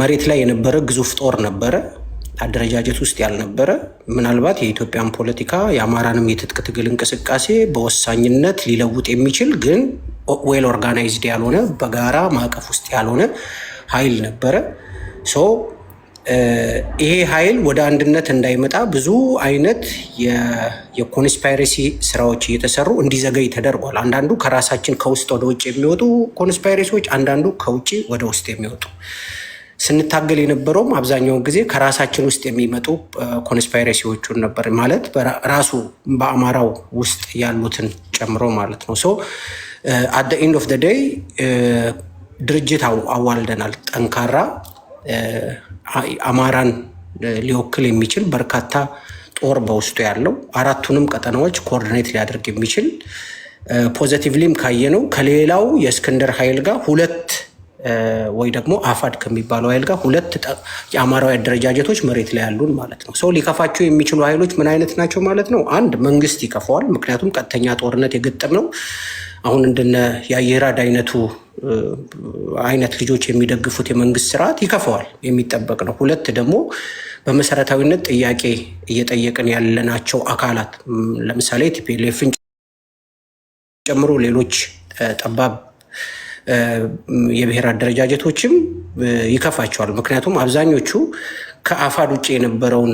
መሬት ላይ የነበረ ግዙፍ ጦር ነበረ፣ አደረጃጀት ውስጥ ያልነበረ። ምናልባት የኢትዮጵያን ፖለቲካ የአማራንም የትጥቅ ትግል እንቅስቃሴ በወሳኝነት ሊለውጥ የሚችል ግን ዌል ኦርጋናይዝድ ያልሆነ በጋራ ማዕቀፍ ውስጥ ያልሆነ ኃይል ነበረ። ይሄ ኃይል ወደ አንድነት እንዳይመጣ ብዙ አይነት የኮንስፓይረሲ ስራዎች እየተሰሩ እንዲዘገይ ተደርጓል። አንዳንዱ ከራሳችን ከውስጥ ወደ ውጭ የሚወጡ ኮንስፓይረሲዎች፣ አንዳንዱ ከውጭ ወደ ውስጥ የሚወጡ። ስንታገል የነበረውም አብዛኛውን ጊዜ ከራሳችን ውስጥ የሚመጡ ኮንስፓይረሲዎቹን ነበር፣ ማለት ራሱ በአማራው ውስጥ ያሉትን ጨምሮ ማለት ነው። አት ዘ ኤንድ ኦፍ ዘ ዴይ ድርጅት አዋልደናል። ጠንካራ አማራን ሊወክል የሚችል በርካታ ጦር በውስጡ ያለው አራቱንም ቀጠናዎች ኮኦርዲኔት ሊያደርግ የሚችል ፖዘቲቭሊም ካየነው ከሌላው የእስክንድር ኃይል ጋር ሁለት ወይ ደግሞ አፋድ ከሚባለው ኃይል ጋር ሁለት የአማራዊ አደረጃጀቶች መሬት ላይ ያሉን ማለት ነው። ሰው ሊከፋቸው የሚችሉ ኃይሎች ምን አይነት ናቸው ማለት ነው? አንድ መንግስት ይከፋዋል፣ ምክንያቱም ቀጥተኛ ጦርነት የገጠም ነው። አሁን እንደነ የአየራድ አይነት ልጆች የሚደግፉት የመንግስት ስርዓት ይከፋዋል፣ የሚጠበቅ ነው። ሁለት ደግሞ በመሰረታዊነት ጥያቄ እየጠየቅን ያለናቸው አካላት ለምሳሌ ቲፒኤልኤፍን ጨምሮ ሌሎች ጠባብ የብሔር አደረጃጀቶችም ይከፋቸዋል። ምክንያቱም አብዛኞቹ ከአፋድ ውጭ የነበረውን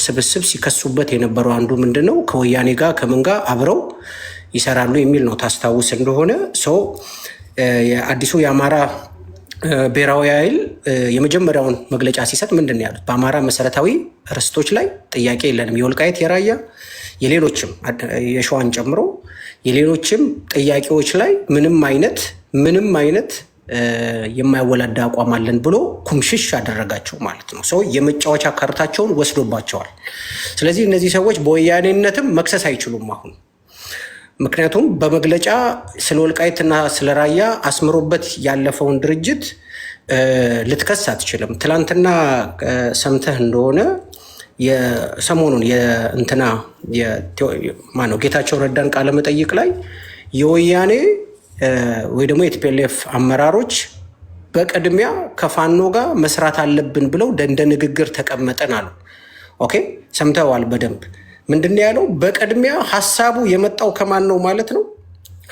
ስብስብ ሲከሱበት የነበረው አንዱ ምንድነው ከወያኔ ጋር ከምን ጋር አብረው ይሰራሉ የሚል ነው። ታስታውስ እንደሆነ አዲሱ የአማራ ብሔራዊ ኃይል የመጀመሪያውን መግለጫ ሲሰጥ ምንድን ነው ያሉት? በአማራ መሰረታዊ ርስቶች ላይ ጥያቄ የለንም፣ የወልቃይት የራያ የሌሎችም የሸዋን ጨምሮ የሌሎችም ጥያቄዎች ላይ ምንም አይነት የማያወላዳ አቋም አለን ብሎ ኩምሽሽ አደረጋቸው ማለት ነው። የመጫወቻ ካርታቸውን ወስዶባቸዋል። ስለዚህ እነዚህ ሰዎች በወያኔነትም መክሰስ አይችሉም አሁን። ምክንያቱም በመግለጫ ስለ ወልቃይትና ስለ ራያ አስምሮበት ያለፈውን ድርጅት ልትከስ አትችልም። ትላንትና ሰምተህ እንደሆነ የሰሞኑን ጌታቸው ረዳን ቃለመጠይቅ ላይ የወያኔ ወይ ደግሞ የቲፒኤልኤፍ አመራሮች በቅድሚያ ከፋኖ ጋር መስራት አለብን ብለው እንደ ንግግር ተቀመጠን አሉ። ኦኬ ሰምተዋል በደንብ። ምንድን ነው ያለው? በቅድሚያ ሀሳቡ የመጣው ከማን ነው ማለት ነው?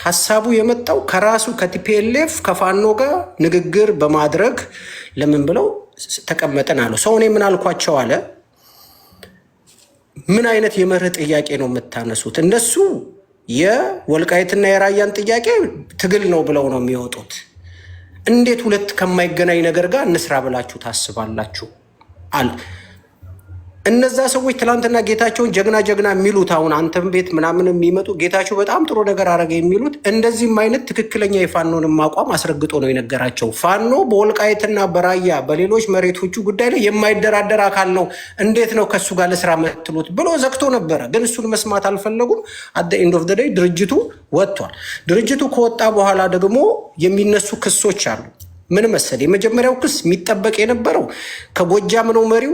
ሀሳቡ የመጣው ከራሱ ከቲፒኤልኤፍ ከፋኖ ጋር ንግግር በማድረግ ለምን ብለው ተቀመጠን አሉ። እኔ ምን አልኳቸው አለ፣ ምን አይነት የመርህ ጥያቄ ነው የምታነሱት? እነሱ የወልቃይትና የራያን ጥያቄ ትግል ነው ብለው ነው የሚወጡት። እንዴት ሁለት ከማይገናኝ ነገር ጋር እንስራ ብላችሁ ታስባላችሁ አለ። እነዛ ሰዎች ትላንትና ጌታቸውን ጀግና የሚሉት አሁን አንተም ቤት ምናምን የሚመጡ ጌታቸው በጣም ጥሩ ነገር አረገ የሚሉት እንደዚህም አይነት ትክክለኛ የፋኖንም አቋም አስረግጦ ነው የነገራቸው። ፋኖ በወልቃይትና በራያ በሌሎች መሬቶቹ ጉዳይ ላይ የማይደራደር አካል ነው፣ እንዴት ነው ከሱ ጋር ለስራ መትሉት ብሎ ዘግቶ ነበረ። ግን እሱን መስማት አልፈለጉም። አት ኤንድ ኦፍ ዘ ዴይ ድርጅቱ ወጥቷል። ድርጅቱ ከወጣ በኋላ ደግሞ የሚነሱ ክሶች አሉ። ምን መሰል? የመጀመሪያው ክስ የሚጠበቅ የነበረው ከጎጃም ነው መሪው፣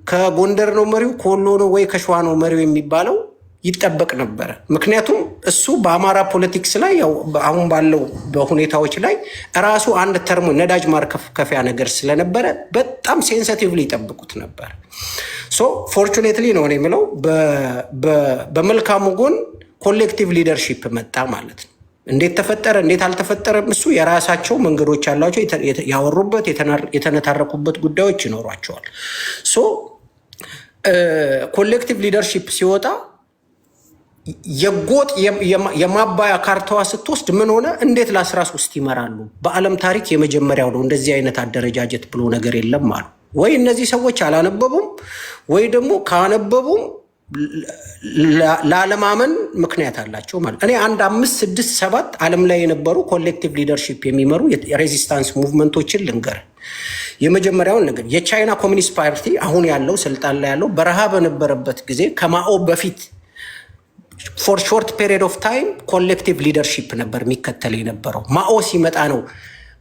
ከጎንደር ነው መሪው፣ ከወሎ ነው ወይ ከሸዋ ነው መሪው የሚባለው ይጠበቅ ነበረ። ምክንያቱም እሱ በአማራ ፖለቲክስ ላይ ያው አሁን ባለው በሁኔታዎች ላይ ራሱ አንድ ተርሞ ነዳጅ ማርከፍከፊያ ነገር ስለነበረ በጣም ሴንሲቲቭሊ ይጠብቁት ነበር። ፎርቹኔትሊ ነው የምለው በመልካሙ ጎን ኮሌክቲቭ ሊደርሺፕ መጣ ማለት ነው። እንዴት ተፈጠረ እንዴት አልተፈጠረም እሱ የራሳቸው መንገዶች አላቸው። ያወሩበት የተነታረኩበት ጉዳዮች ይኖሯቸዋል። ሶ ኮሌክቲቭ ሊደርሺፕ ሲወጣ የጎጥ የማባያ ካርታዋ ስትወስድ ምን ሆነ? እንዴት ለ13 ይመራሉ? በዓለም ታሪክ የመጀመሪያው ነው። እንደዚህ አይነት አደረጃጀት ብሎ ነገር የለም አሉ። ወይ እነዚህ ሰዎች አላነበቡም ወይ ደግሞ ካነበቡም ላለማመን ምክንያት አላቸው ማለት። እኔ 1 5 6 7 ዓለም ላይ የነበሩ ኮሌክቲቭ ሊደርሺፕ የሚመሩ የሬዚስታንስ ሙቭመንቶችን ልንገር። የመጀመሪያውን ነገር የቻይና ኮሚኒስት ፓርቲ አሁን ያለው ስልጣን ላይ ያለው በረሃ በነበረበት ጊዜ ከማኦ በፊት ፎር ሾርት ፔሪድ ኦፍ ታይም ኮሌክቲቭ ሊደርሺፕ ነበር የሚከተል የነበረው። ማኦ ሲመጣ ነው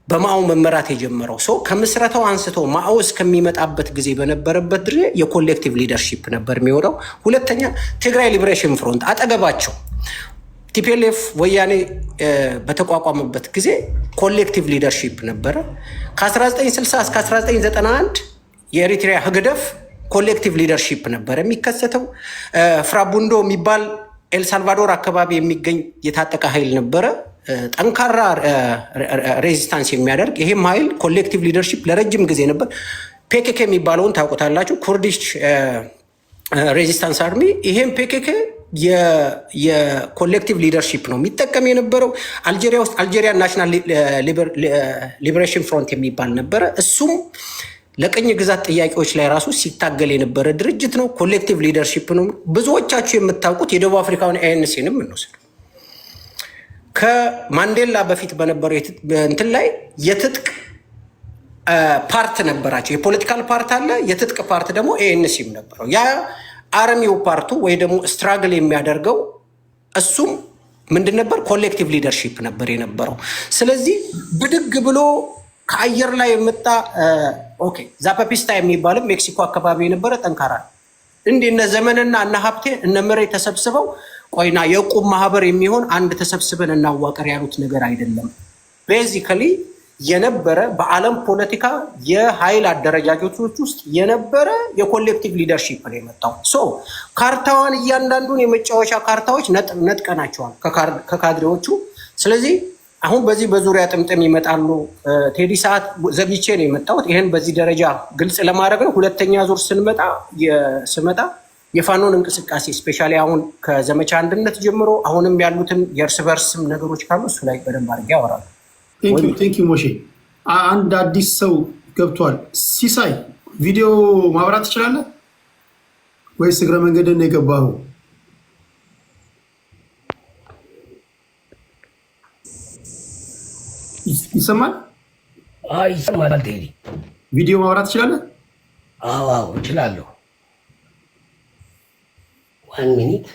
በማኦ መመራት የጀመረው። ሰው ከምስረታው አንስቶ ማኦ እስከሚመጣበት ጊዜ በነበረበት ድሬ የኮሌክቲቭ ሊደርሺፕ ነበር የሚወጣው። ሁለተኛ ትግራይ ሊብሬሽን ፍሮንት አጠገባቸው ቲፒኤልኤፍ ወያኔ በተቋቋመበት ጊዜ ኮሌክቲቭ ሊደርሺፕ ነበረ። ከ1960 እስከ 1991 የኤሪትሪያ ህግደፍ ኮሌክቲቭ ሊደርሺፕ ነበረ የሚከሰተው። ፍራቡንዶ የሚባል ኤልሳልቫዶር አካባቢ የሚገኝ የታጠቀ ኃይል ነበረ፣ ጠንካራ ሬዚስታንስ የሚያደርግ። ይሄም ኃይል ኮሌክቲቭ ሊደርሺፕ ለረጅም ጊዜ ነበር። ፔኬኬ የሚባለውን ታውቁታላችሁ፣ ኩርዲሽ ሬዚስታንስ አርሚ። ይሄም ፔኬኬ የኮሌክቲቭ ሊደርሺፕ ነው የሚጠቀም የነበረው። አልጄሪያ ውስጥ አልጄሪያ ናሽናል ሊበሬሽን ፍሮንት የሚባል ነበረ። እሱም ለቅኝ ግዛት ጥያቄዎች ላይ ራሱ ሲታገል የነበረ ድርጅት ነው። ኮሌክቲቭ ሊደርሺፕ ነው። ብዙዎቻችሁ የምታውቁት የደቡብ አፍሪካውን ኤንሲንም እንወስድ። ከማንዴላ በፊት በነበረው እንትን ላይ የትጥቅ ፓርት ነበራቸው። የፖለቲካል ፓርት አለ፣ የትጥቅ ፓርት ደግሞ ኤንሲም ነበረው። ያ አርሚው ፓርቱ ወይ ደግሞ ስትራግል የሚያደርገው እሱም ምንድን ነበር? ኮሌክቲቭ ሊደርሺፕ ነበር የነበረው። ስለዚህ ብድግ ብሎ ከአየር ላይ የመጣ ኦኬ ዛፓፒስታ የሚባልም ሜክሲኮ አካባቢ የነበረ ጠንካራ እንዲህ እነ ዘመንና እነ ሀብቴ እነ ምሬ ተሰብስበው ቆይና የቁም ማህበር የሚሆን አንድ ተሰብስበን እናዋቀር ያሉት ነገር አይደለም። ቤዚካሊ የነበረ በዓለም ፖለቲካ የኃይል አደረጃጀቶች ውስጥ የነበረ የኮሌክቲቭ ሊደርሺፕ ነው የመጣው። ሶ ካርታዋን እያንዳንዱን የመጫወቻ ካርታዎች ነጥቀናቸዋል ከካድሬዎቹ። ስለዚህ አሁን በዚህ በዙሪያ ጥምጥም ይመጣሉ። ቴዲ ሰዓት ዘግይቼ ነው የመጣሁት። ይህን በዚህ ደረጃ ግልጽ ለማድረግ ነው። ሁለተኛ ዙር ስመጣ የፋኖን እንቅስቃሴ ስፔሻሊ አሁን ከዘመቻ አንድነት ጀምሮ አሁንም ያሉትን የእርስ በርስም ነገሮች ካሉ እሱ ላይ በደንብ አድርጌ ያወራሉ። ቴንክ ዩ ሞሼ። አንድ አዲስ ሰው ገብቷል። ሲሳይ ቪዲዮ ማብራት ትችላለህ ወይስ እግረ መንገድን ነው የገባኸው? ይሰማል? ይሰማል። ቴዲ ቪዲዮ ማብራት ትችላለህ? አዎ እችላለሁ። 1 ሚኒት።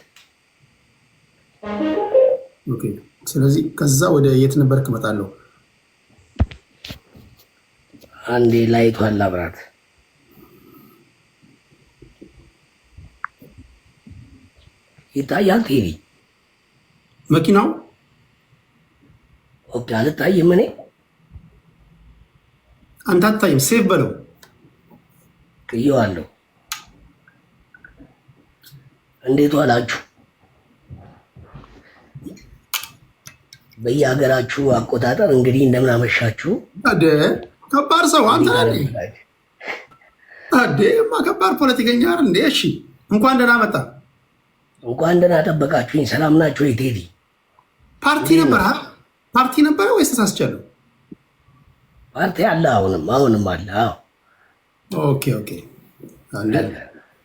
ኦኬ። ስለዚህ ከዛ ወደ የት ነበርክ? እመጣለሁ። አንዴ ላይቷን ላብራት። ይታያል ቴዲ መኪናው? ኦኬ። አልታይም። እኔ አንተ አትታይም። ሴቭ በለው። እየዋለሁ። እንዴት ዋላችሁ? በየሀገራችሁ አቆጣጠር እንግዲህ እንደምን አመሻችሁ። ከባድ ሰው አንተ ነህ። ከባድ ፖለቲከኛ እንዴ! እሺ፣ እንኳን ደህና መጣ። እንኳን ደህና ጠበቃችሁኝ። ሰላም ናችሁ? ቴዲ ፓርቲ ነበረ ወይስ ተሳስቻለሁ? ፓርቲ አለ፣ አሁንም አለ። ኦኬ።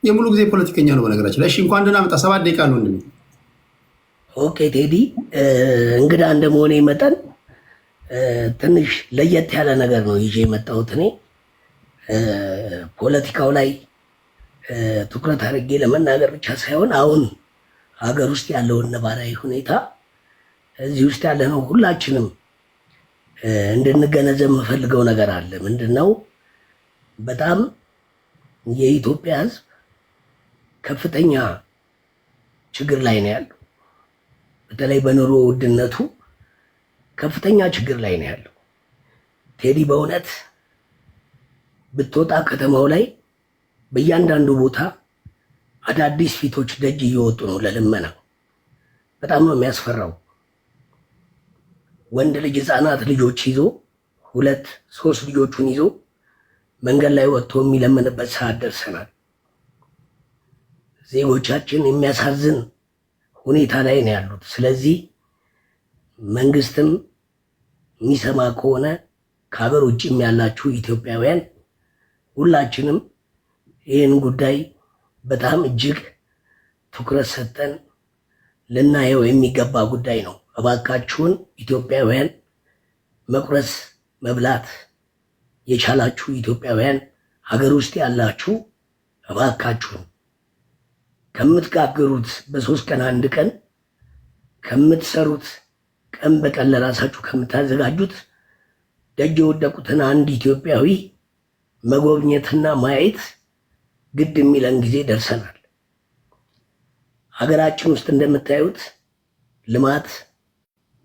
የሙሉ ጊዜ ፖለቲከኛ ነው በነገራችን ላይ። እሺ፣ እንኳን ደህና መጣ። 7 ደቂቃ ነው እንደምን። ኦኬ ቴዲ፣ እንግዳ እንደመሆኔ መጠን ትንሽ ለየት ያለ ነገር ነው ይዤ የመጣሁት። እኔ ፖለቲካው ላይ ትኩረት አድርጌ ለመናገር ብቻ ሳይሆን አሁን ሀገር ውስጥ ያለውን ነባራዊ ሁኔታ እዚህ ውስጥ ያለነው ሁላችንም እንድንገነዘብ የምፈልገው ነገር አለ። ምንድነው? በጣም የኢትዮጵያ ሕዝብ ከፍተኛ ችግር ላይ ነው ያለው። በተለይ በኑሮ ውድነቱ ከፍተኛ ችግር ላይ ነው ያለው። ቴዲ፣ በእውነት ብትወጣ ከተማው ላይ በእያንዳንዱ ቦታ አዳዲስ ፊቶች ደጅ እየወጡ ነው ለልመና። በጣም ነው የሚያስፈራው። ወንድ ልጅ ህፃናት ልጆች ይዞ 2-3 ልጆቹን ይዞ መንገድ ላይ ወጥቶ የሚለምንበት ሰዓት ደርሰናል። ዜጎቻችን የሚያሳዝን ሁኔታ ላይ ነው ያሉት። ስለዚህ መንግስትም የሚሰማ ከሆነ ከሀገር ውጭም ያላችሁ ኢትዮጵያውያን ሁላችንም ይህን ጉዳይ በጣም እጅግ ትኩረት ሰጠን ልናየው የሚገባ ጉዳይ ነው። እባካችሁን ኢትዮጵያውያን መቁረስ መብላት የቻላችሁ ኢትዮጵያውያን ሀገር ውስጥ ያላችሁ እባካችሁን ከምትጋገሩት በ3 ቀን 1 ቀን ከምትሰሩት ቀን በቀን ለራሳችሁ ከምታዘጋጁት ደጅ የወደቁትን አንድ ኢትዮጵያዊ መጎብኘትና ማየት ግድ የሚለን ጊዜ ደርሰናል። ሀገራችን ውስጥ እንደምታዩት ልማት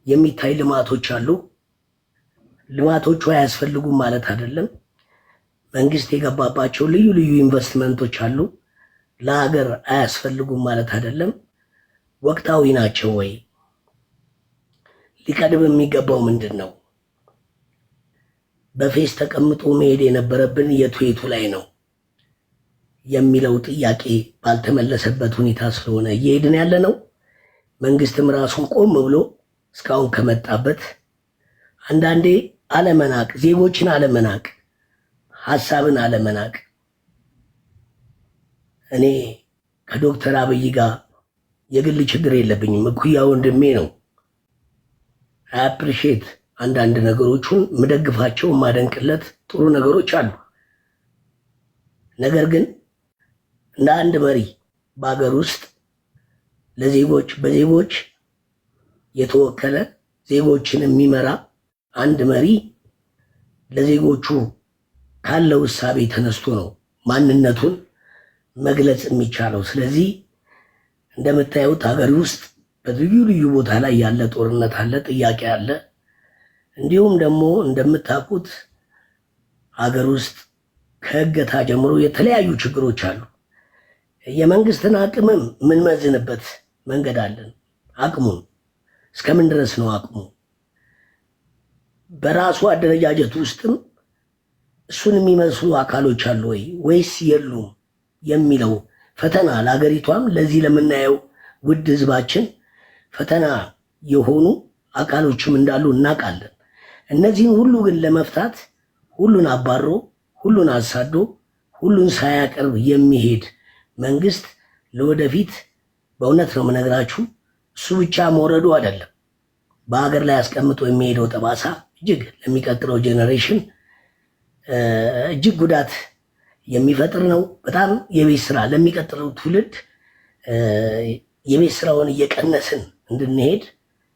የሚታይ ልማቶች አሉ። ልማቶቹ አያስፈልጉም ማለት አይደለም። መንግስት የገባባቸው ልዩ ልዩ ኢንቨስትመንቶች አሉ። ለሀገር አያስፈልጉም ማለት አይደለም። ወቅታዊ ናቸው ወይ? ሊቀድም የሚገባው ምንድን ነው? በፌስ ተቀምጦ መሄድ የነበረብን የቱ ላይ ነው የሚለው ጥያቄ ባልተመለሰበት ሁኔታ ስለሆነ እየሄድን ያለ ነው። መንግስትም ራሱን ቆም ብሎ እስካሁን ከመጣበት አንዳንዴ አለመናቅ፣ ዜጎችን አለመናቅ፣ ሀሳብን አለመናቅ። እኔ ከዶክተር አብይ ጋር የግል ችግር የለብኝም። እኩያ ወንድሜ ነው። አፕሪሼት አንዳንድ ነገሮቹን ምደግፋቸው ማደንቅለት ጥሩ ነገሮች አሉ። ነገር ግን እንደ አንድ መሪ በሀገር ውስጥ ለዜጎች በዜጎች የተወከለ ዜጎችን የሚመራ አንድ መሪ ለዜጎቹ ካለው እሳቤ ተነስቶ ነው ማንነቱን መግለጽ የሚቻለው። ስለዚህ እንደምታዩት ሀገር ውስጥ በልዩ ልዩ ቦታ ላይ ያለ ጦርነት አለ፣ ጥያቄ አለ። እንዲሁም ደግሞ እንደምታውቁት ሀገር ውስጥ ከእገታ ጀምሮ የተለያዩ ችግሮች አሉ። የመንግስትን አቅምም የምንመዝንበት መንገድ አለን። አቅሙን እስከምን ድረስ ነው አቅሙ? በራሱ አደረጃጀት ውስጥም እሱን የሚመስሉ አካሎች አሉ ወይ ወይስ የሉም የሚለው ፈተና ለሀገሪቷም ለዚህ ለምናየው ውድ ህዝባችን ፈተና የሆኑ አካሎችም እንዳሉ እናውቃለን። እነዚህን ሁሉ ግን ለመፍታት ሁሉን አባሮ ሁሉን አሳዶ ሁሉን ሳያቀርብ የሚሄድ መንግስት ለወደፊት በእውነት ነው የምነግራችሁ፣ እሱ ብቻ መውረዱ አይደለም በሀገር ላይ አስቀምጦ የሚሄደው ጠባሳ እጅግ ለሚቀጥለው ጄኔሬሽን እጅግ ጉዳት የሚፈጥር ነው። በጣም የቤት ስራ ለሚቀጥለው ትውልድ የቤት ስራውን እየቀነስን እንድንሄድ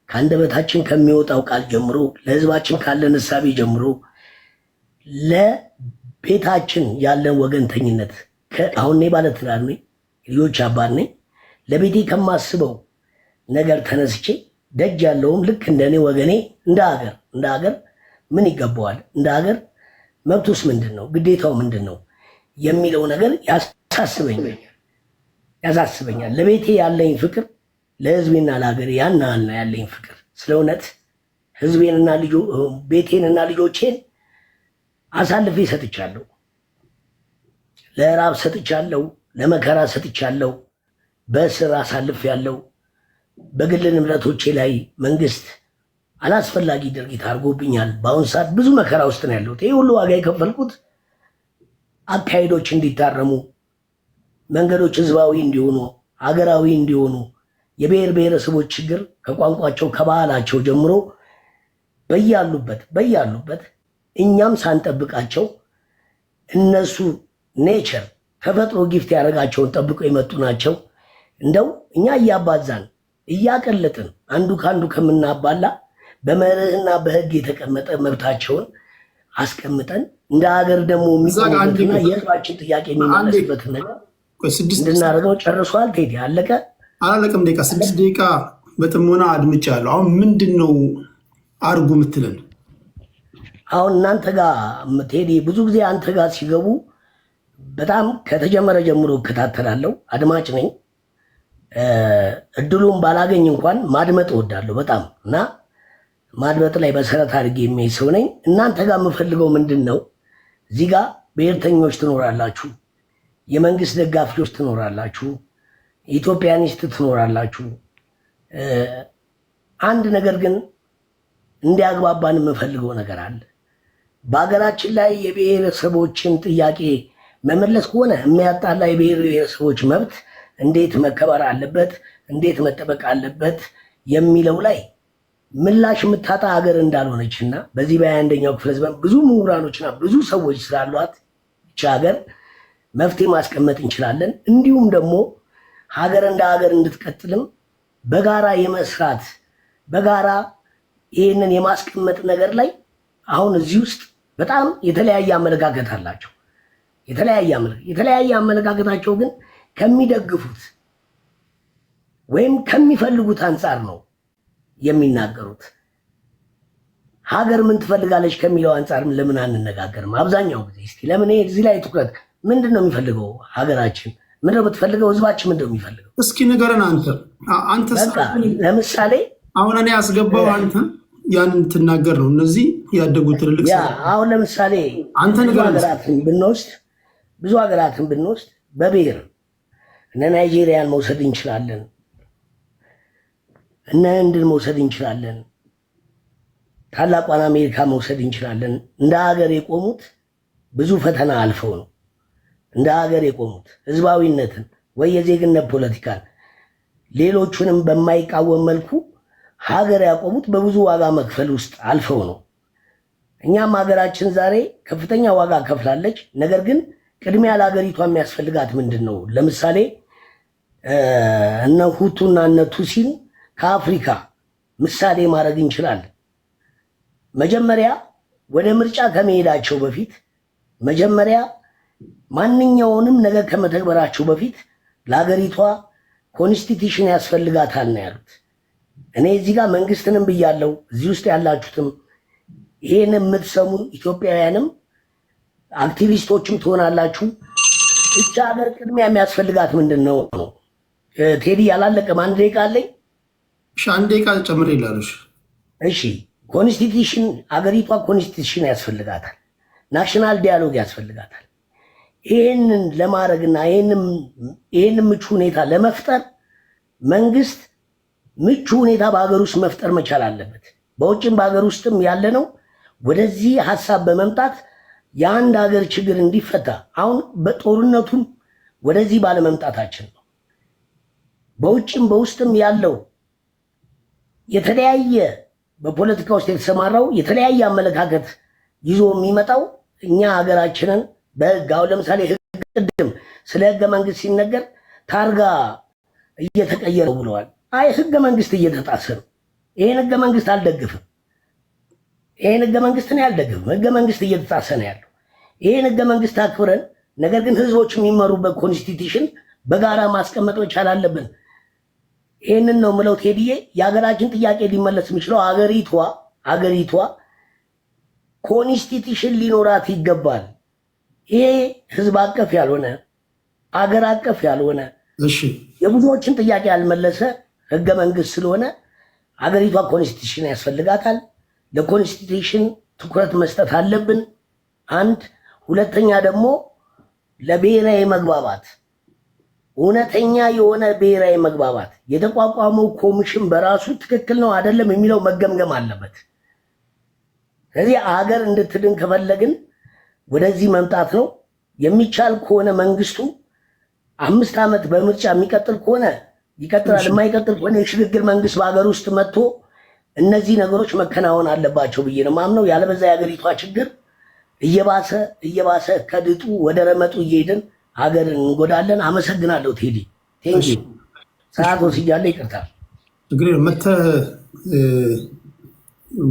ከአንደበታችን ከሚወጣው ቃል ጀምሮ ለህዝባችን ካለን እሳቤ ጀምሮ ለቤታችን ያለን ወገንተኝነት አሁን እኔ ባለትዳር ነኝ፣ ልጆች አባት ነኝ። ለቤቴ ከማስበው ነገር ተነስቼ ደጅ ያለውም ልክ እንደኔ ወገኔ እንደ ሀገር ምን ይገባዋል፣ እንደ ሀገር መብቱስ ምንድን ነው፣ ግዴታው ምንድን ነው የሚለው ነገር ያሳስበኛል። ለቤቴ ያለኝ ፍቅር ለህዝቤና ለሀገር ያናልና ያለኝ ፍቅር ስለ እውነት ህዝቤንና ቤቴንና ልጆቼን አሳልፌ ሰጥቻለሁ። ለራብ ሰጥቻለሁ፣ ለመከራ ሰጥቻለሁ፣ በእስር አሳልፍ ያለው በግል ንብረቶቼ ላይ መንግስት አላስፈላጊ ድርጊት አድርጎብኛል። በአሁን ሰዓት ብዙ መከራ ውስጥ ነው ያለሁት። ይህ ሁሉ ዋጋ የከፈልኩት አካሄዶች እንዲታረሙ፣ መንገዶች ህዝባዊ እንዲሆኑ፣ ሀገራዊ እንዲሆኑ፣ የብሔር ብሔረሰቦች ችግር ከቋንቋቸው ከባህላቸው ጀምሮ በያሉበት እኛም ሳንጠብቃቸው እነሱ ኔቸር ተፈጥሮ ጊፍት ያደረጋቸውን ጠብቀው የመጡ ናቸው። እንደው እኛ እያባዛን እያቀለጥን አንዱ ከአንዱ ከምናባላ በመርህና በህግ የተቀመጠ መብታቸውን አስቀምጠን እንደ ሀገር ደግሞ የሚቆሙበትና የህዝባችን ጥያቄ የሚመለስበትን ነገር እንድናደርገው ጨርሷል። ቴዲ አለቀ አላለቀም? 6 ደቂቃ በጥሞና አድምጫለሁ። አሁን ምንድን ነው አርጉ ምትለን? አሁን እናንተ ጋር ቴዲ ብዙ ጊዜ አንተ ጋር ሲገቡ በጣም ከተጀመረ ጀምሮ እከታተላለሁ፣ አድማጭ ነኝ። እድሉን ባላገኝ እንኳን ማድመጥ እወዳለሁ በጣም እና ማድበጥ ላይ መሰረት አድርጌ የሚሄድ ሰው ነኝ። እናንተ ጋር የምፈልገው ምንድን ነው? እዚህ ጋር ብሔርተኞች ትኖራላችሁ፣ የመንግስት ደጋፊዎች ትኖራላችሁ፣ ኢትዮጵያኒስት ትኖራላችሁ። አንድ ነገር ግን እንዲያግባባን የምፈልገው ነገር አለ። በሀገራችን ላይ የብሔረሰቦችን ጥያቄ መመለስ ከሆነ የሚያጣላ የብሔር ብሔረሰቦች መብት እንዴት መከበር አለበት፣ እንዴት መጠበቅ አለበት የሚለው ላይ ምላሽ የምታጣ ሀገር እንዳልሆነች እና በዚህ በ21ኛው ክፍለ ዘመን ብዙ ምሁራኖችና ብዙ ሰዎች ስላሏት ይህች ሀገር መፍትሄ ማስቀመጥ እንችላለን። እንዲሁም ደግሞ ሀገር እንደ ሀገር እንድትቀጥልም በጋራ የመስራት በጋራ ይህንን የማስቀመጥ ነገር ላይ አሁን እዚህ ውስጥ በጣም የተለያየ አመለካከት አላቸው። የተለያየ አመለካከታቸው ግን ከሚደግፉት ወይም ከሚፈልጉት አንጻር ነው የሚናገሩት። ሀገር ምን ትፈልጋለች ከሚለው አንጻር ለምን አንነጋገርም? አብዛኛው ጊዜ እስቲ ለምን እዚህ ላይ ትኩረት ምንድን ነው የሚፈልገው? ሀገራችን ምንድን ነው የምትፈልገው? ህዝባችን ምንድን ነው የሚፈልገው? እስኪ ንገረን። አንተ ለምሳሌ አሁን እኔ ያስገባው አንተ ያንን ትናገር ነው። እነዚህ ያደጉት ትልልቅ አሁን ለምሳሌ አንተ ብዙ ሀገራትን ብንወስድ በብሔር እነ ናይጄሪያን መውሰድ እንችላለን፣ እነ ህንድን መውሰድ እንችላለን፣ ታላቋን አሜሪካ መውሰድ እንችላለን። እንደ ሀገር የቆሙት ብዙ ፈተና አልፈው ነው እንደ ሀገር የቆሙት። ህዝባዊነትን ወይ የዜግነት ፖለቲካን ሌሎቹንም በማይቃወም መልኩ ሀገር ያቆሙት በብዙ ዋጋ መክፈል ውስጥ አልፈው ነው። እኛም ሀገራችን ዛሬ ከፍተኛ ዋጋ ከፍላለች። ነገር ግን ቅድሚያ ለሀገሪቷ የሚያስፈልጋት ምንድን ነው? ለምሳሌ እነ ሁቱና እነ ቱሲን ከአፍሪካ ምሳሌ ማድረግ እንችላለን። መጀመሪያ ወደ ምርጫ ከመሄዳቸው በፊት መጀመሪያ ማንኛውንም ነገር ከመተግበራቸው በፊት ለሀገሪቷ ኮንስቲቱሽን ያስፈልጋታል ነው ያሉት። እኔ እዚህ ጋር መንግስትንም ብያለው፣ እዚህ ውስጥ ያላችሁትም ይሄን የምትሰሙ ኢትዮጵያውያንም አክቲቪስቶችም ትሆናላችሁ። እቻ ሀገር ቅድሚያ የሚያስፈልጋት ምንድን ነው? ቴዲ ያላለቀም 1 ደቂቃ አለኝ። 1 ደቂቃ ጨምር ይላሉ። እሺ ኮንስቲቱሽን ሀገሪቷ ኮንስቲቱሽን ያስፈልጋታል፣ ናሽናል ዲያሎግ ያስፈልጋታል። ይህንን ለማድረግና ይህንን ምቹ ሁኔታ ለመፍጠር መንግስት ምቹ ሁኔታ በሀገር ውስጥ መፍጠር መቻል አለበት። በውጭም በሀገር ውስጥም ያለ ነው ወደዚህ ሀሳብ በመምጣት የአንድ ሀገር ችግር እንዲፈታ አሁን በጦርነቱም ወደዚህ ባለመምጣታችን ነው። በውጭም በውስጥም ያለው የተለያየ በፖለቲካ ውስጥ የተሰማራው የተለያየ አመለካከት ይዞ የሚመጣው እኛ ሀገራችንን በህግ አሁን ለምሳሌ ቅድም ስለ ህገ መንግስት ሲነገር ታርጋ እየተቀየረ ብለዋል። አይ ህገ መንግስት እየተጣሰ ነው። ይሄን ህገ መንግስት አልደግፍም። ይሄን ህገ መንግስት ነው ያልደግፍም። ህገ መንግስት እየተጣሰ ነው ያለው። ይሄን ህገ መንግስት አክብረን ነገር ግን ህዝቦች የሚመሩበት ኮንስቲቱሽን በጋራ ማስቀመጥ መቻል አለብን። ይሄንን ነው ምለው ቴዲዬ። የሀገራችን ጥያቄ ሊመለስ የሚችለው አገሪቷ ኮንስቲቱሽን ሊኖራት ይገባል። ይሄ ህዝብ አቀፍ ያልሆነ አገር አቀፍ ያልሆነ የብዙዎችን ጥያቄ ያልመለሰ ህገ መንግስት ስለሆነ አገሪቷ ኮንስቲቱሽን ያስፈልጋታል። ለኮንስቲቱሽን ትኩረት መስጠት አለብን። አንድ ሁለተኛ ደግሞ ለብሔራዊ መግባባት እውነተኛ የሆነ ብሔራዊ መግባባት የተቋቋመው ኮሚሽን በራሱ ትክክል ነው አይደለም የሚለው መገምገም አለበት። ስለዚህ አገር እንድትድን ከፈለግን ወደዚህ መምጣት ነው የሚቻል ከሆነ መንግስቱ 5 ዓመት በምርጫ የሚቀጥል ከሆነ ይቀጥላል፣ የማይቀጥል ከሆነ የሽግግር መንግስት በሀገር ውስጥ መጥቶ እነዚህ ነገሮች መከናወን አለባቸው ብዬ ነው ማምነው። ያለበዛ የሀገሪቷ ችግር እየባሰ ከድጡ ወደ ረመጡ እየሄድን ሀገርን እንጎዳለን። አመሰግናለሁ ቴዲ። ቴንኪ ሰዓት ወስጃለሁ፣ ይቅርታ። መተህ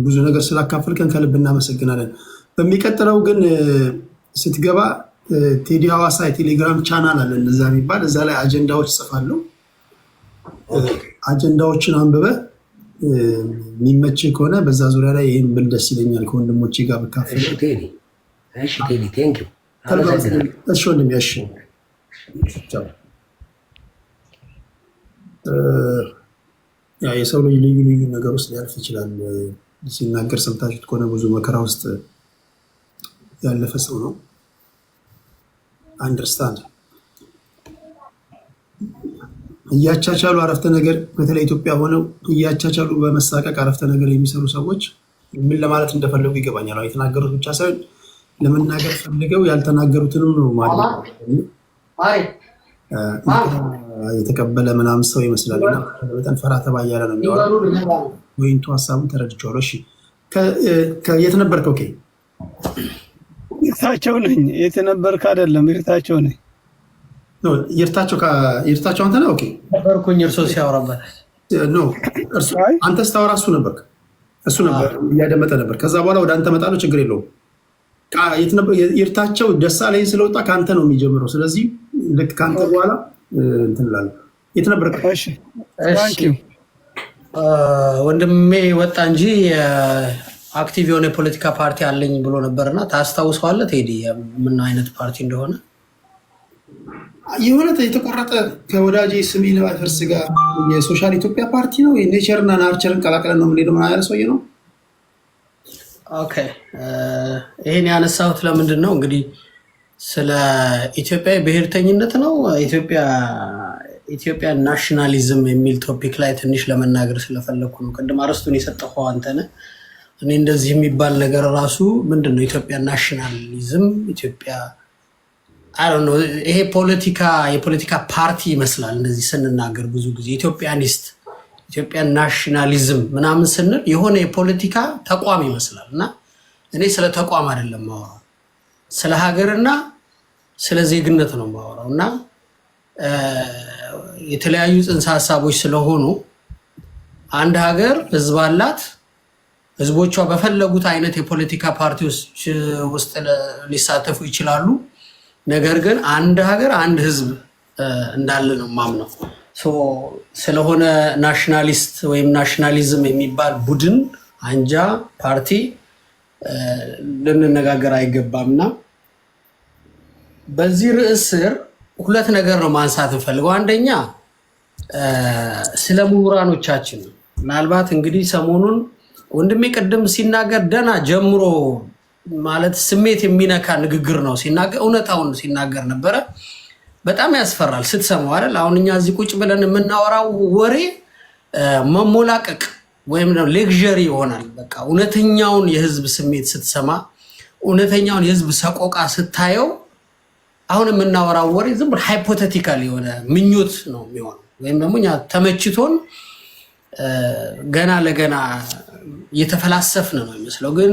ብዙ ነገር ስላካፈልከን ከልብ እናመሰግናለን። በሚቀጥለው ግን ስትገባ ቴዲ ሐዋሳ የቴሌግራም ቻናል አለ እዛ የሚባል እዛ ላይ አጀንዳዎች ጽፋለሁ። አጀንዳዎችን አንብበ የሚመች ከሆነ በዛ ዙሪያ ላይ ይህን ብል ደስ ይለኛል ከወንድሞቼ ጋር ብካፈል። እሺ ቴዲ ቴንኪው። እሺ ወንድሜ፣ እሺ የሰው ልጅ ልዩ ልዩ ነገር ውስጥ ሊያልፍ ይችላል። ሲናገር ሰምታችሁት ከሆነ ብዙ መከራ ውስጥ ያለፈ ሰው ነው። አንደርስታንድ እያቻቻሉ አረፍተ ነገር በተለይ ኢትዮጵያ ሆነው እያቻቻሉ በመሳቀቅ አረፍተ ነገር የሚሰሩ ሰዎች ምን ለማለት እንደፈለጉ ይገባኛል። የተናገሩት ብቻ ሳይሆን ለመናገር ፈልገው ያልተናገሩትንም ነው ማለት የተቀበለ ምናምን ሰው ይመስላል። እና በጣም ፈራ ተባ እያለ ነው የሚያወራው። ወይንቱ ሀሳቡን ተረድቼዋለሁ። እሺ የት ነበርክ? ኦኬ ይርታቸው ነኝ። የት ነበርክ? አይደለም ይርታቸው ነኝ። ይርታቸው አንተ ነህ? ኦኬ ነበርኩኝ። እርሶ ሲያወራበት አንተ ስታወራ እሱ ነበር እያደመጠ ነበር። ከዛ በኋላ ወደ አንተ መጣለው። ችግር የለውም። ይርታቸው ደሳለኝ ስለወጣ ከአንተ ነው የሚጀምረው። ስለዚህ ልክ ከአንተ በኋላ እንትን እላለሁ። የት ነበርክ? ወንድሜ ወጣ እንጂ አክቲቭ የሆነ የፖለቲካ ፓርቲ አለኝ ብሎ ነበርና ታስታውሰዋለህ ቴዲ? ምን አይነት ፓርቲ እንደሆነ? የሆነ የተቆረጠ ከወዳጄ ስሜን ባይፈርስ ጋር የሶሻል ኢትዮጵያ ፓርቲ ነው። ኔቸርና ናርቸርን ቀላቅለን ነው የምንሄደው። ምን ያለ ሰውዬ ነው? ኦኬ ይሄን ያነሳሁት ለምንድን ነው እንግዲህ ስለ ኢትዮጵያ ብሔርተኝነት ነው። ኢትዮጵያ ናሽናሊዝም የሚል ቶፒክ ላይ ትንሽ ለመናገር ስለፈለግኩ ነው። ቅድም አርስቱን የሰጠኸው አንተ ነህ። እኔ እንደዚህ የሚባል ነገር ራሱ ምንድን ነው ኢትዮጵያ ናሽናሊዝም ኢትዮጵያ ይሄ የፖለቲካ ፓርቲ ይመስላል። እንደዚህ ስንናገር ብዙ ጊዜ ኢትዮጵያኒስት ኢትዮጵያ ናሽናሊዝም ምናምን ስንል የሆነ የፖለቲካ ተቋም ይመስላል። እና እኔ ስለ ተቋም አይደለም ማወራው፣ ስለ ሀገርና ስለ ዜግነት ነው ማወራው። እና የተለያዩ ጽንሰ ሀሳቦች ስለሆኑ አንድ ሀገር ህዝብ አላት። ህዝቦቿ በፈለጉት አይነት የፖለቲካ ፓርቲዎች ውስጥ ሊሳተፉ ይችላሉ። ነገር ግን አንድ ሀገር አንድ ህዝብ እንዳለ ነው ማምነው። ስለሆነ ናሽናሊስት ወይም ናሽናሊዝም የሚባል ቡድን፣ አንጃ፣ ፓርቲ ልንነጋገር አይገባምና በዚህ ርዕስ ስር ሁለት ነገር ነው ማንሳት እንፈልገው። አንደኛ ስለ ምሁራኖቻችን ነው። ምናልባት እንግዲህ ሰሞኑን ወንድሜ ቅድም ሲናገር ደና ጀምሮ ማለት ስሜት የሚነካ ንግግር ነው ሲናገር፣ እውነታውን ሲናገር ነበረ። በጣም ያስፈራል ስትሰማው አይደል? አሁን እኛ እዚህ ቁጭ ብለን የምናወራው ወሬ መሞላቀቅ ወይም ሌክዠሪ ይሆናል። በቃ እውነተኛውን የህዝብ ስሜት ስትሰማ፣ እውነተኛውን የህዝብ ሰቆቃ ስታየው፣ አሁን የምናወራው ወሬ ዝም ብሎ ሃይፖቴቲካል የሆነ ምኞት ነው የሚሆነው። ወይም ደግሞ እኛ ተመችቶን ገና ለገና እየተፈላሰፍን ነው የሚመስለው። ግን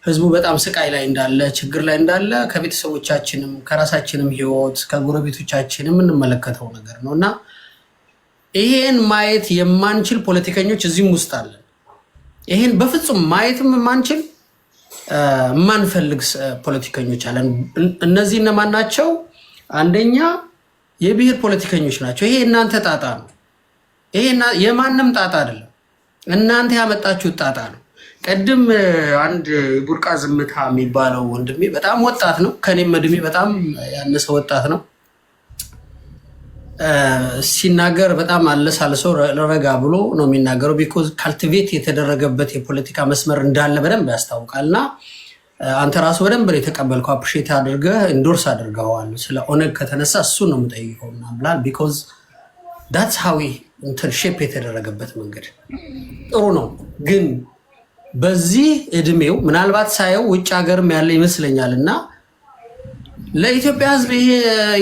ህዝቡ በጣም ስቃይ ላይ እንዳለ፣ ችግር ላይ እንዳለ ከቤተሰቦቻችንም ከራሳችንም ህይወት ከጎረቤቶቻችንም የምንመለከተው ነገር ነው እና ይሄን ማየት የማንችል ፖለቲከኞች እዚህም ውስጥ አለን። ይሄን በፍጹም ማየትም የማንችል የማንፈልግ ፖለቲከኞች አለን። እነዚህ እነማን ናቸው? አንደኛ የብሔር ፖለቲከኞች ናቸው። ይሄ እናንተ ጣጣ ነው። ይሄ የማንም ጣጣ አይደለም። እናንተ ያመጣችሁት ጣጣ ነው። ቀድም አንድ ቡርቃ ዝምታ የሚባለው ወንድሜ በጣም ወጣት ነው፣ ከኔም እድሜ በጣም ያነሰ ወጣት ነው። ሲናገር በጣም አለሳልሰው ረጋ ብሎ ነው የሚናገረው። ቢኮዝ ካልቲቬት የተደረገበት የፖለቲካ መስመር እንዳለ በደንብ ያስታውቃል። እና አንተ ራሱ በደንብ የተቀበልከው አፕሪሼት አድርገህ ኢንዶርስ አድርገዋል። ስለ ኦነግ ከተነሳ እሱን ነው የምጠይቀው እና ብላል። ቢኮዝ ዳትስ ሃዊ እንትን ሼፕ የተደረገበት መንገድ ጥሩ ነው። ግን በዚህ እድሜው ምናልባት ሳየው ውጭ ሀገርም ያለ ይመስለኛል እና ለኢትዮጵያ ሕዝብ ይሄ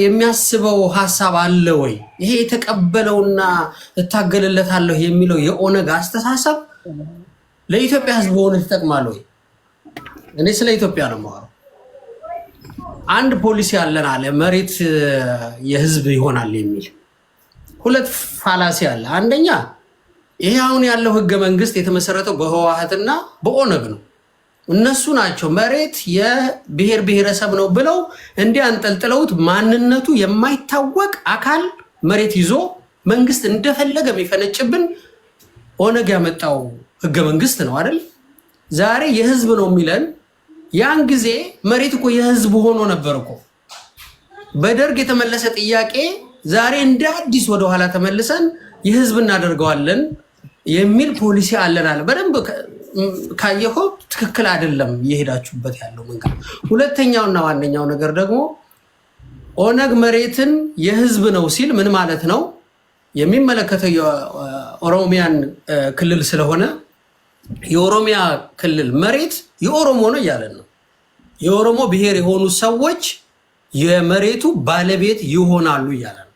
የሚያስበው ሀሳብ አለ ወይ? ይሄ የተቀበለውና እታገልለታለሁ የሚለው የኦነግ አስተሳሰብ ለኢትዮጵያ ሕዝብ ሆነ ይጠቅማል ወይ? እኔ ስለ ኢትዮጵያ ነው የማወራው። አንድ ፖሊሲ አለን አለ መሬት የሕዝብ ይሆናል የሚል ሁለት ፋላሲ አለ። አንደኛ ይሄ አሁን ያለው ህገ መንግስት የተመሰረተው በህወሓትና በኦነግ ነው። እነሱ ናቸው መሬት የብሔር ብሔረሰብ ነው ብለው እንዲህ አንጠልጥለውት ማንነቱ የማይታወቅ አካል መሬት ይዞ መንግስት እንደፈለገ የሚፈነጭብን ኦነግ ያመጣው ህገ መንግስት ነው አይደል? ዛሬ የህዝብ ነው የሚለን። ያን ጊዜ መሬት እኮ የህዝብ ሆኖ ነበር እኮ። በደርግ የተመለሰ ጥያቄ ዛሬ እንደ አዲስ ወደኋላ ተመልሰን የህዝብ እናደርገዋለን የሚል ፖሊሲ አለን አለ። በደንብ ካየኸው ትክክል አይደለም እየሄዳችሁበት ያለው መንገድ። ሁለተኛውና ዋነኛው ነገር ደግሞ ኦነግ መሬትን የህዝብ ነው ሲል ምን ማለት ነው? የሚመለከተው የኦሮሚያን ክልል ስለሆነ የኦሮሚያ ክልል መሬት የኦሮሞ ነው እያለን ነው። የኦሮሞ ብሔር የሆኑ ሰዎች የመሬቱ ባለቤት ይሆናሉ እያለ ነው።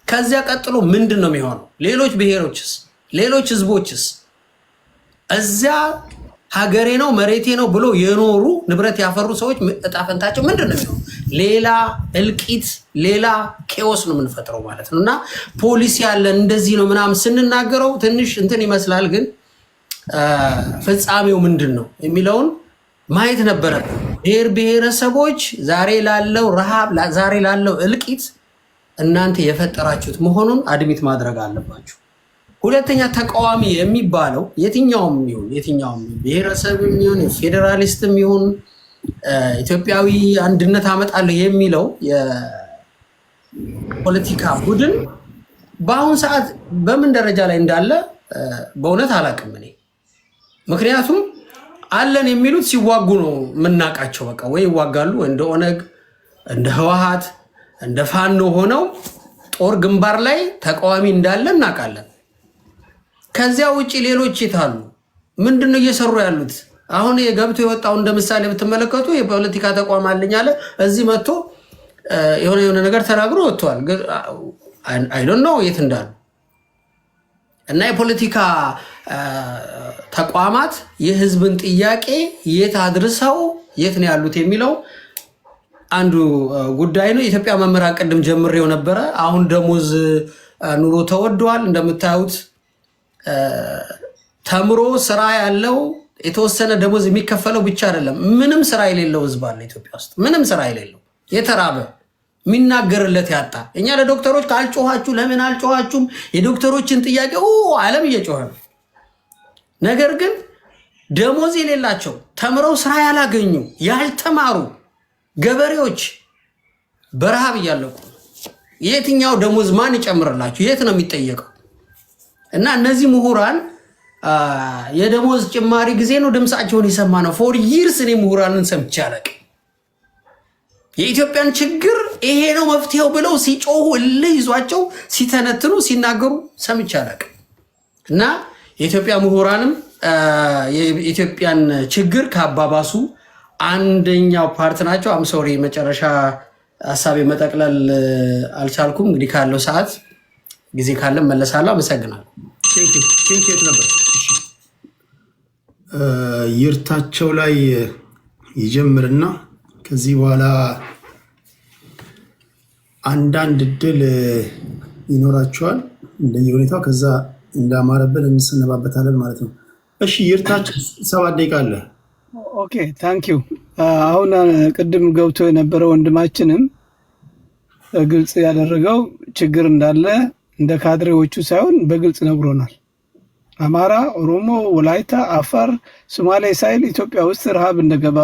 ከዚያ ቀጥሎ ምንድን ነው የሚሆነው? ሌሎች ብሔሮችስ፣ ሌሎች ህዝቦችስ እዚያ ሀገሬ ነው መሬቴ ነው ብሎ የኖሩ ንብረት ያፈሩ ሰዎች እጣ ፈንታቸው ምንድን ነው የሚሆነው? ሌላ እልቂት፣ ሌላ ኬዎስ ነው የምንፈጥረው ማለት ነው። እና ፖሊሲ ያለን እንደዚህ ነው ምናምን ስንናገረው ትንሽ እንትን ይመስላል፣ ግን ፍጻሜው ምንድን ነው የሚለውን ማየት ነበረብን። ብሔር ብሔረሰቦች ዛሬ ላለው ረሃብ፣ ዛሬ ላለው እልቂት እናንተ የፈጠራችሁት መሆኑን አድሚት ማድረግ አለባችሁ። ሁለተኛ ተቃዋሚ የሚባለው የትኛውም ብሔረሰብም ይሁን ፌዴራሊስትም ይሁን ኢትዮጵያዊ አንድነት አመጣለሁ የሚለው የፖለቲካ ቡድን በአሁን ሰዓት በምን ደረጃ ላይ እንዳለ በእውነት አላውቅም እኔ። ምክንያቱም አለን የሚሉት ሲዋጉ ነው የምናውቃቸው። በቃ ወይ ይዋጋሉ እንደ ኦነግ፣ እንደ ህወሓት፣ እንደ ፋኖ ሆነው ጦር ግንባር ላይ ተቃዋሚ እንዳለ እናውቃለን። ከዚያ ውጭ ሌሎች የታሉ? ምንድነው እየሰሩ ያሉት? አሁን የገብቶ የወጣው እንደ ምሳሌ ብትመለከቱ የፖለቲካ ተቋም አለኝ አለ። እዚህ መጥቶ የሆነ ነገር ተናግሮ ወጥቷል። አይ ዶንት ኖ የት እንዳሉ እና የፖለቲካ ተቋማት የህዝብን ጥያቄ የት አድርሰው የት ነው ያሉት የሚለው አንዱ ጉዳይ ነው። የኢትዮጵያ መምህራን ቅድም ጀምሬው ነበረ። አሁን ደሞዝ ኑሮ ተወዷል እንደምታዩት። ተምሮ ስራ ያለው የተወሰነ ደሞዝ የሚከፈለው ብቻ አይደለም፣ ምንም ስራ የሌለው ህዝብ አለ ኢትዮጵያ ውስጥ። ምንም ስራ የሌለው የተራበ የሚናገርለት ያጣ። እኛ ለዶክተሮች ካልጮኋችሁ ለምን አልጮኋችሁም? የዶክተሮችን ጥያቄ ዓለም እየጮኸ ነው። ነገር ግን ደሞዝ የሌላቸው ተምረው ስራ ያላገኙ ያልተማሩ ገበሬዎች በረሃብ እያለቁ የትኛው ደሞዝ ማን ይጨምርላችሁ? የት ነው የሚጠየቀው? እና እነዚህ ምሁራን የደሞዝ ጭማሪ ጊዜ ነው ድምፃቸውን የሰማ ነው። ፎር ይርስ እኔ ምሁራንን ሰምቼ አላውቅም። የኢትዮጵያን ችግር ይሄ ነው መፍትሄው ብለው ሲጮሁ እልህ ይዟቸው ሲተነትኑ ሲናገሩ ሰምቼ አላውቅም። እና የኢትዮጵያ ምሁራንም የኢትዮጵያን ችግር ካባባሱ አንደኛው ፓርት ናቸው። አምሶሪ መጨረሻ ሀሳቤ መጠቅለል አልቻልኩም። እንግዲህ ካለው ሰዓት ጊዜ ካለ መለሳለሁ። አመሰግናለሁ። ቴንክ ነበር። ይርታቸው ላይ ይጀምርና ከዚህ በኋላ አንዳንድ እድል ይኖራቸዋል እንደየሁኔታው። ከዛ እንዳማረብን እንሰነባበታለን ማለት ነው። እሺ ይርታቸው 7 ደቂቃ አለ። ኦኬ ታንኪዩ። አሁን ቅድም ገብቶ የነበረ ወንድማችንም ግልጽ ያደረገው ችግር እንዳለ እንደ ካድሬዎቹ ሳይሆን በግልጽ ነግሮናል። አማራ፣ ኦሮሞ፣ ወላይታ፣ አፋር፣ ሶማሌ ሳይል ኢትዮጵያ ውስጥ ረሃብ እንደገባ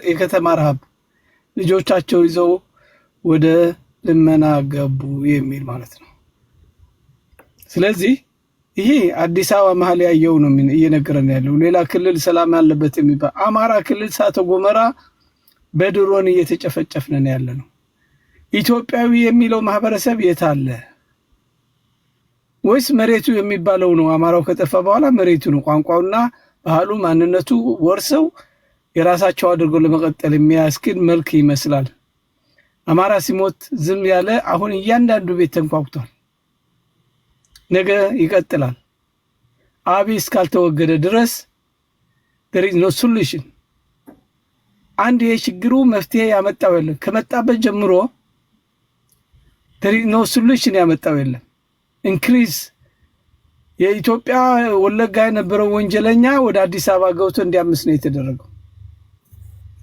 የከተማ ረሃብ ልጆቻቸው ይዘው ወደ ልመና ገቡ የሚል ማለት ነው። ስለዚህ ይሄ አዲስ አበባ መሀል ያየው ነው እየነገረን ያለው። ሌላ ክልል ሰላም ያለበት የሚባል አማራ ክልል እሳተ ገሞራ በድሮን እየተጨፈጨፍን ያለ ነው። ኢትዮጵያዊ የሚለው ማህበረሰብ የት አለ? ወይስ መሬቱ የሚባለው ነው? አማራው ከጠፋ በኋላ መሬቱ ነው ቋንቋውና ባህሉ ማንነቱ ወርሰው የራሳቸው አድርገው ለመቀጠል የሚያስችል መልክ ይመስላል። አማራ ሲሞት ዝም ያለ አሁን እያንዳንዱ ቤት ተንኳኩቷል። ነገ ይቀጥላል። አብይ እስካልተወገደ ድረስ there is no solution። አንድ የችግሩ መፍትሄ ያመጣው የለም። ከመጣበት ጀምሮ there is no solution ያመጣው የለም። ኢንክሪዝ የኢትዮጵያ ወለጋ የነበረው ወንጀለኛ ወደ አዲስ አበባ ገብቶ እንዲያምስ ነው የተደረገው።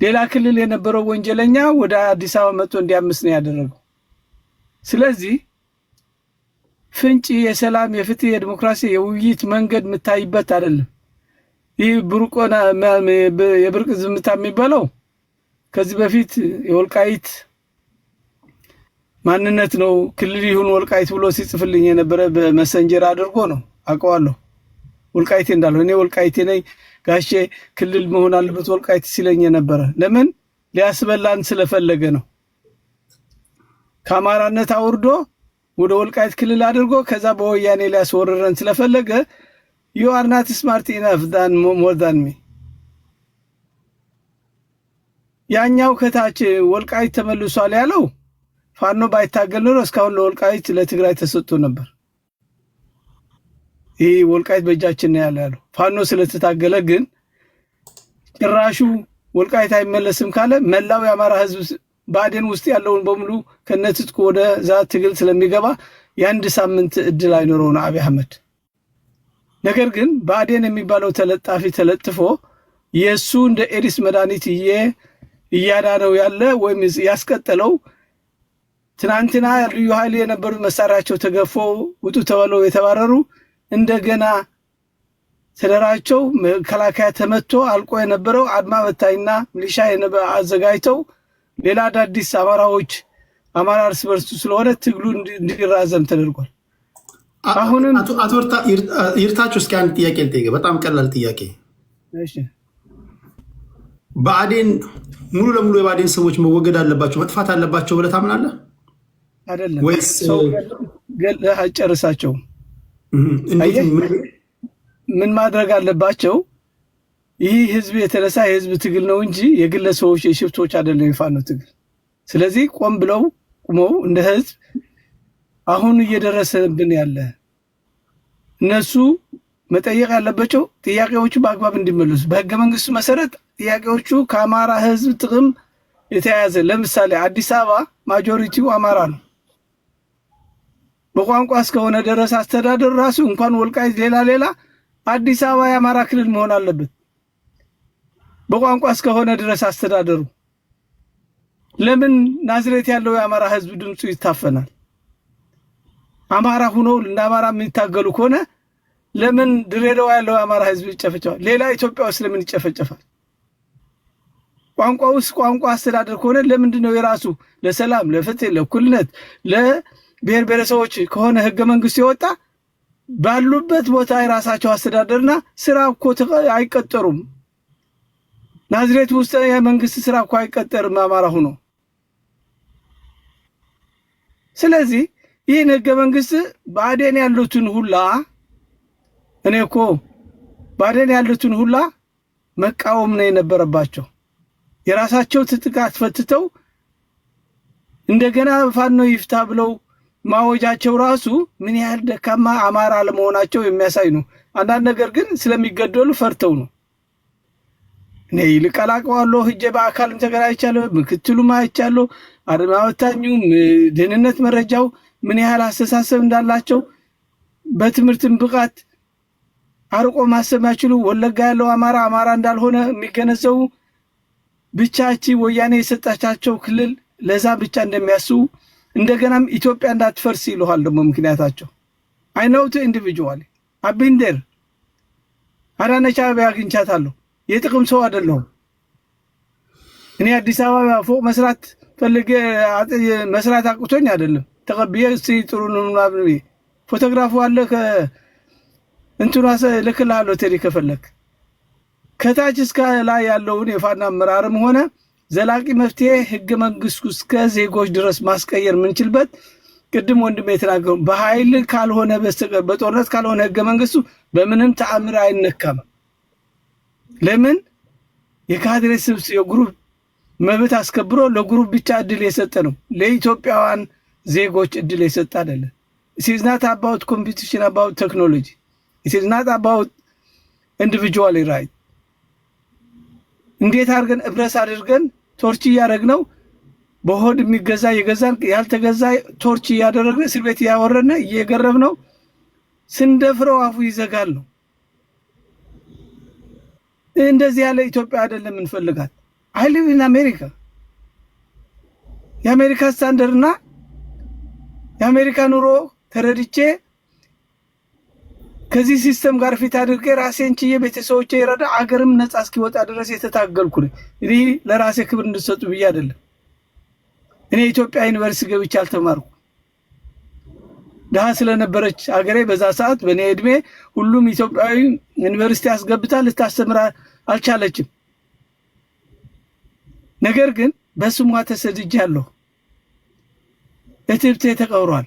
ሌላ ክልል የነበረው ወንጀለኛ ወደ አዲስ አበባ መጥቶ እንዲያምስ ነው ያደረገው። ስለዚህ ፍንጭ የሰላም የፍትህ የዲሞክራሲ የውይይት መንገድ የምታይበት አይደለም። ይህ ብሩቆና የብርቅ ዝምታ የሚባለው ከዚህ በፊት የወልቃይት ማንነት ነው ክልል ይሁን ወልቃይት ብሎ ሲጽፍልኝ የነበረ በመሰንጀር አድርጎ ነው አውቀዋለሁ። ወልቃይቴ እንዳለው እኔ ወልቃይቴ ነኝ ጋሼ ክልል መሆን አለበት ወልቃይት ሲለኝ ነበረ። ለምን ሊያስበላን ስለፈለገ ነው። ከአማራነት አውርዶ ወደ ወልቃይት ክልል አድርጎ ከዛ በወያኔ ሊያስወርረን ስለፈለገ you are not smart enough than more than me። ያኛው ከታች ወልቃይት ተመልሷል ያለው ፋኖ ባይታገል ኖሮ እስካሁን ለወልቃይት ለትግራይ ተሰጥቶ ነበር። ይሄ ወልቃይት በእጃችን ነው ያለው። ፋኖ ስለተታገለ ግን ጭራሹ ወልቃይት አይመለስም ካለ መላው የአማራ ህዝብ ባዴን ውስጥ ያለውን በሙሉ ከነትጥቁ ወደ ዛ ትግል ስለሚገባ የአንድ ሳምንት እድል አይኖረው ነው አብይ አህመድ። ነገር ግን ባዴን የሚባለው ተለጣፊ ተለጥፎ የሱ እንደ ኤዲስ መድኃኒት እያዳነው ያለ ወይም ያስቀጠለው ትናንትና ልዩ ኃይል የነበሩ መሳሪያቸው ተገፎ ውጡ ተብለው የተባረሩ እንደገና ተደራቸው መከላከያ ተመቶ አልቆ የነበረው አድማ በታይና ሚሊሻ አዘጋጅተው ሌላ አዳዲስ አማራዎች አማራ እርስ በርሱ ስለሆነ ትግሉ እንዲራዘም ተደርጓል። አሁንም አቶ ይርታችሁ እስኪ አንድ ጥያቄ ልጠይቅ። በጣም ቀላል ጥያቄ። እሺ ብአዴን ሙሉ ለሙሉ የብአዴን ሰዎች መወገድ አለባቸው መጥፋት አለባቸው ብለህ ታምናለህ? አይደለም ወይስ ገለህ አጨርሳቸው? ምን ማድረግ አለባቸው? ይህ ህዝብ የተነሳ የህዝብ ትግል ነው እንጂ የግለሰቦች የሽፍቶች አይደለም የፋኖ ትግል። ስለዚህ ቆም ብለው ቆመው እንደ ህዝብ አሁን እየደረሰብን ያለ እነሱ መጠየቅ ያለባቸው ጥያቄዎቹ በአግባብ እንዲመለሱ በህገ መንግስቱ መሰረት ጥያቄዎቹ ከአማራ ህዝብ ጥቅም የተያያዘ ለምሳሌ አዲስ አበባ ማጆሪቲው አማራ ነው። በቋንቋ እስከሆነ ድረስ አስተዳደር ራሱ እንኳን ወልቃይት ሌላ አዲስ አበባ የአማራ ክልል መሆን አለበት። በቋንቋ እስከሆነ ድረስ አስተዳደሩ ለምን ናዝሬት ያለው የአማራ ህዝብ ድምፁ ይታፈናል? አማራ ሆኖ ለአማራ የሚታገሉ ከሆነ ለምን ድሬዳዋ ያለው የአማራ ህዝብ ይጨፈጨፋል? ሌላ ኢትዮጵያ ውስጥ ለምን ይጨፈጨፋል? ቋንቋውስ ቋንቋ አስተዳደር ከሆነ ለምንድነው የራሱ ለሰላም ለፍትህ ለእኩልነት ለብሔር ብሔረሰቦች ከሆነ ህገ መንግስት ይወጣ ባሉበት ቦታ የራሳቸው አስተዳደርና ስራ እኮ አይቀጠሩም? ናዝሬት ውስጥ የመንግስት ስራ እኮ አይቀጠርም አማራ ሆኖ። ስለዚህ ይህን ህገ መንግስት ብአዴን ያሉትን ሁላ እኔ እኮ ብአዴን ያሉትን ሁላ መቃወም ነው የነበረባቸው። የራሳቸው ትጥቅ አስፈትተው እንደገና ፋኖ ይፍታ ብለው ማወጃቸው ራሱ ምን ያህል ደካማ አማራ ለመሆናቸው የሚያሳይ ነው። አንዳንድ ነገር ግን ስለሚገደሉ ፈርተው ነው። እኔ ይልቀላቀዋለሁ ሂጄ በአካልም ተገናኝቻለሁ፣ ምክትሉም አይቻለሁ። አድማወታኙም ደህንነት መረጃው ምን ያህል አስተሳሰብ እንዳላቸው በትምህርትም ብቃት አርቆ ማሰብ ማይችሉ ወለጋ ያለው አማራ እንዳልሆነ የሚገነዘቡ ብቻቺ ወያኔ የሰጣቻቸው ክልል ለዛ ብቻ እንደሚያስቡ እንደገናም ኢትዮጵያ እንዳትፈርስ ይሉሃል። ደግሞ ምክንያታቸው I know to individually I've been there። አዳነች አቤቤ አግኝቻታለሁ። የጥቅም ሰው አይደለሁም እኔ። አዲስ አበባ ፎቅ መስራት ፈልጌ መስራት አቅቶኝ አይደለም። ተቀብዬ ጥሩ ነው ምናምን ፎቶግራፉ አለ እንትናስ ልክልሃለሁ ቴሪ ከፈለክ። ከታች እስከ ላይ ያለውን የፋና አመራርም ሆነ ዘላቂ መፍትሄ ህገ መንግስቱ እስከ ዜጎች ድረስ ማስቀየር ምንችልበት ቅድም ወንድሜ የተናገረው በኃይል ካልሆነ በስተቀር በጦርነት ካልሆነ ህገ መንግስቱ በምንም ተአምር አይነካም። ለምን የካድሬ ስብስ የግሩፕ መብት አስከብሮ ለግሩፕ ብቻ እድል የሰጠ ነው፣ ለኢትዮጵያውያን ዜጎች እድል የሰጠ አይደለም። it is not about competition about technology, it is not about individual right። እንዴት አድርገን እብረስ አድርገን ቶርች ያደረግነው በሆድ የሚገዛ የገዛን ያልተገዛ ቶርች ያደረግነው እስር ቤት ያወረነ እየገረብነው ስንደፍረው አፉ ይዘጋል ነው። እንደዚህ ያለ ኢትዮጵያ አይደለም እንፈልጋት። I live in America። የአሜሪካ ስታንዳርድና የአሜሪካ ኑሮ ተረድቼ ከዚህ ሲስተም ጋር ፊት አድርጌ ራሴን ችዬ ቤተሰቦቼ ይረዳ አገርም ነፃ እስኪወጣ ድረስ የተታገልኩ ነኝ። እኔ ለራሴ ክብር እንድሰጡ ብዬ አይደለም። እኔ ኢትዮጵያ ዩኒቨርሲቲ ገብቼ አልተማርኩ። ድሃ ስለነበረች አገሬ በዛ ሰዓት በኔ እድሜ ሁሉም ኢትዮጵያዊ ዩኒቨርሲቲ አስገብታ ልታስተምር አልቻለችም። ነገር ግን በስሟ ተሰድጃለሁ። እትብቴ ተቀብሯል።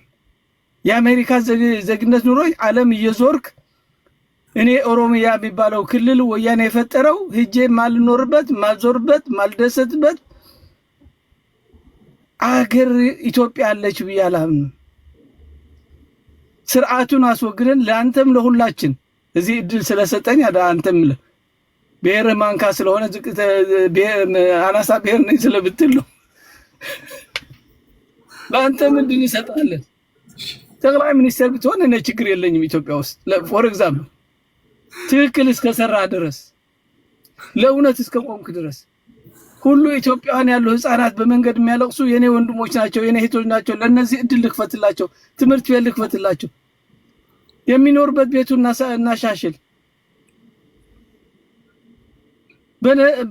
የአሜሪካ ዜግነት ኑሮኝ ዓለም እየዞርክ እኔ ኦሮሚያ የሚባለው ክልል ወያኔ የፈጠረው ሄጄ ማልኖርበት ማልዞርበት ማልደሰትበት አገር ኢትዮጵያ አለች ብያለሁ። ስርዓቱን አስወግደን ለአንተም ለሁላችን እዚህ እድል ስለሰጠኝ አንተም ብሔር ማንካ ስለሆነ አናሳ ብሔር ነኝ ስለብትል ነው ለአንተም እድል እንሰጣለን። ጠቅላይ ሚኒስትር ብትሆን እኔ ችግር የለኝም ኢትዮጵያ ውስጥ ፎር ኤግዛምፕል ትክክል እስከሰራ ድረስ ለእውነት እስከቆምክ ድረስ ሁሉ ኢትዮጵያውያን ያሉ ህፃናት በመንገድ የሚያለቅሱ የኔ ወንድሞች ናቸው፣ የኔ እህቶች ናቸው። ለነዚህ እድል ልክፈትላቸው፣ ትምህርት ቤት ልክፈትላቸው፣ የሚኖርበት ቤቱን እናሻሽል።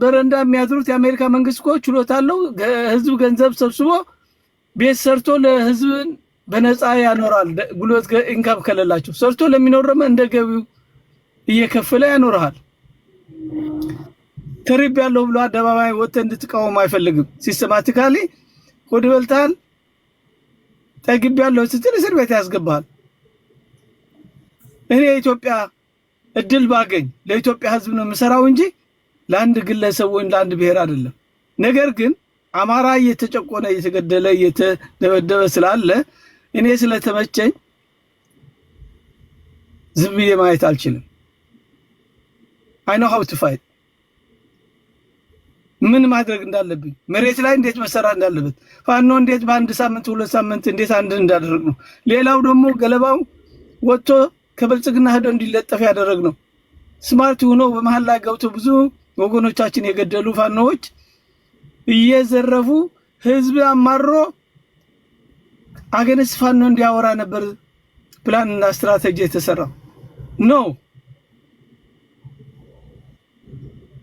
በረንዳ የሚያድሩት የአሜሪካ መንግስት እኮ ችሎታ አለው። ህዝብ ገንዘብ ሰብስቦ ቤት ሰርቶ ለህዝብ በነፃ ያኖራል። ጉልበት ኢንካም ከሌላቸው ሰርቶ ለሚኖርም እንደ ገቢው እየከፈለ ያኖርሃል። ተሪብ ያለው ብሎ አደባባይ ወጥተህ እንድትቃወም አይፈልግም። ሲስተማቲካሊ ሆድ በልተሃል ጠግብ ያለው ስትል እስር ቤት ያስገባሃል። እኔ ኢትዮጵያ እድል ባገኝ ለኢትዮጵያ ህዝብ ነው የምሰራው እንጂ ለአንድ ግለሰብ ወይ ለአንድ ብሔር አይደለም። ነገር ግን አማራ እየተጨቆነ እየተገደለ እየተደበደበ ስላለ እኔ ስለተመቸኝ ዝም ብዬ ማየት አልችልም። I know how to fight። ምን ማድረግ እንዳለብኝ መሬት ላይ እንዴት መሰራት እንዳለበት ፋኖ እንዴት በአንድ ሳምንት ሁለት ሳምንት እንዴት አንድ እንዳደረግ ነው። ሌላው ደግሞ ገለባው ወጥቶ ከብልጽግና ሄዶ እንዲለጠፍ ያደረግ ነው። ስማርት ሆኖ በመሃል ላይ ገብቶ ብዙ ወገኖቻችን የገደሉ ፋኖዎች እየዘረፉ ህዝብ አማሮ አገነስ ፋኖ እንዲያወራ ነበር ፕላን እና ስትራቴጂ የተሰራው ነው።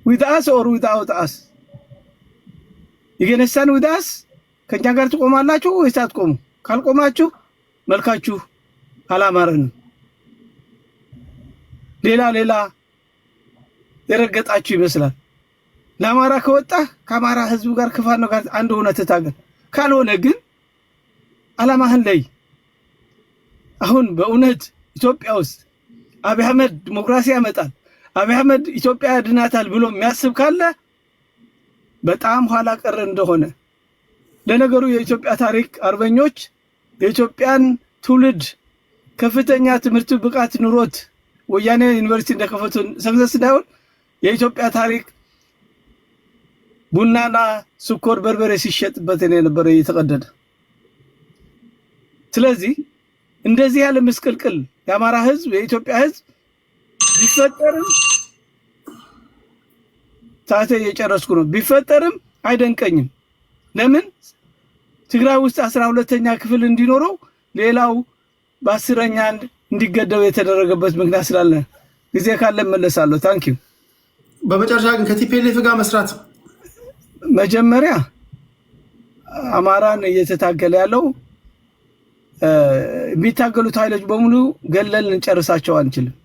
with us or without us ይገነሳን with us ከኛ ጋር ትቆማላችሁ ወይስ አትቆሙ? ካልቆማችሁ መልካችሁ አላማረንም። ሌላ የረገጣችሁ ይመስላል። ለአማራ ከወጣ ከአማራ ህዝብ ጋር ከፋኖ ጋር አንድ ሆነ ተታገል። ካልሆነ ግን አላማህን ላይ አሁን በእውነት ኢትዮጵያ ውስጥ አብይ አህመድ ዲሞክራሲ ያመጣል፣ አብይ አህመድ ኢትዮጵያ ያድናታል ብሎ የሚያስብ ካለ በጣም ኋላ ቀር እንደሆነ ለነገሩ የኢትዮጵያ ታሪክ አርበኞች የኢትዮጵያን ትውልድ ከፍተኛ ትምህርት ብቃት ኑሮት ወያኔ ዩኒቨርሲቲ እንደከፈቱ ሰክሰስ እንዳይሆን የኢትዮጵያ ታሪክ ቡናና ስኮር በርበሬ ሲሸጥበት የነበረ እየተቀደደ። ስለዚህ እንደዚህ ያለ ምስቅልቅል የአማራ ህዝብ የኢትዮጵያ ህዝብ ቢፈጠርም ታቴ እየጨረስኩ ነው። ቢፈጠርም አይደንቀኝም። ለምን ትግራይ ውስጥ 12ኛ ክፍል እንዲኖረው ሌላው በ10ኛ እንዲገደው የተደረገበት ምክንያት ስላለ ጊዜ ካለ መለሳለሁ። ታንክ ዩ። በመጨረሻ ግን ከቲፒኤልኤፍ ጋር መስራት መጀመሪያ አማራን እየተታገለ ያለው የሚታገሉት ኃይሎች በሙሉ ገለል እንጨርሳቸው አንችልም።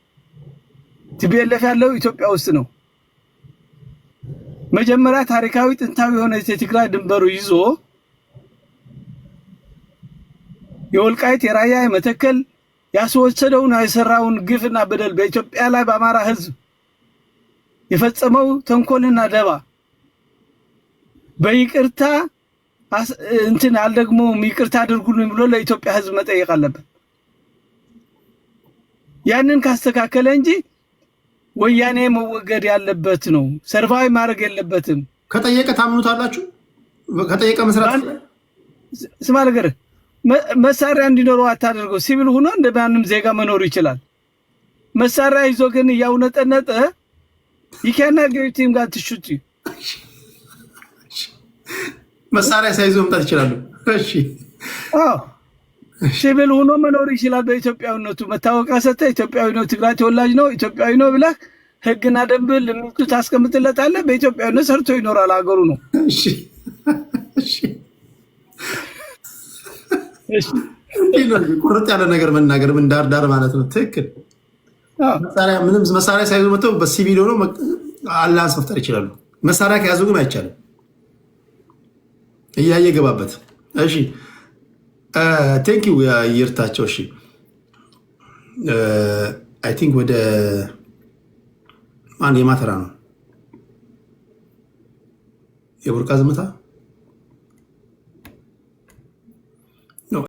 ቲፒኤልኤፍ ያለው ኢትዮጵያ ውስጥ ነው። መጀመሪያ ታሪካዊ ጥንታዊ የሆነ የትግራይ ድንበሩ ይዞ የወልቃይት የራያ የመተከል ያስወሰደውን የሰራውን ግፍና በደል በኢትዮጵያ ላይ በአማራ ህዝብ የፈጸመው ተንኮልና ደባ በይቅርታ እንትን አልደግሞ ይቅርታ አድርጉልኝ ብሎ ለኢትዮጵያ ህዝብ መጠየቅ አለበት። ያንን ካስተካከለ እንጂ ወያኔ መወገድ ያለበት ነው። ሰርቫይቭ ማድረግ የለበትም። ከጠየቀ ታምኑታላችሁ? ከጠየቀ መስራት ስማ ነገር መሳሪያ እንዲኖረው አታደርገው። ሲቪል ሆኖ እንደማንም ዜጋ መኖር ይችላል። መሳሪያ ይዞ ግን ያውነጠነጠ ይካና ገይቲም ጋር ትሹት መሳሪያ ሳይዞ መምጣት ይችላል። እሺ ሲቪል ሆኖ መኖር ይችላል። በኢትዮጵያዊነቱ መታወቂያ ሰጠ ኢትዮጵያዊ ነው፣ ትግራይ ተወላጅ ነው፣ ኢትዮጵያዊ ነው ብለህ ህግና ደንብ ለምንቱ ታስቀምጥለታለህ። በኢትዮጵያዊነት ሰርቶ ይኖራል፣ አገሩ ነው። እሺ እሺ ቁርጥ ያለ ነገር መናገር ምን ዳር ማለት ነው። ትክክል። ምንም መሳሪያ ሳይዙ መጥተው በሲቪል ሆኖ አላንስ መፍጠር ይችላሉ። መሳሪያ ከያዙ ግን አይቻልም። እያየ ገባበት። እሺ ቴንኪው ይርታቸው። እሺ አይ ቲንክ ወደ ማን የማተራ ነው የቡርቃ ዝምታ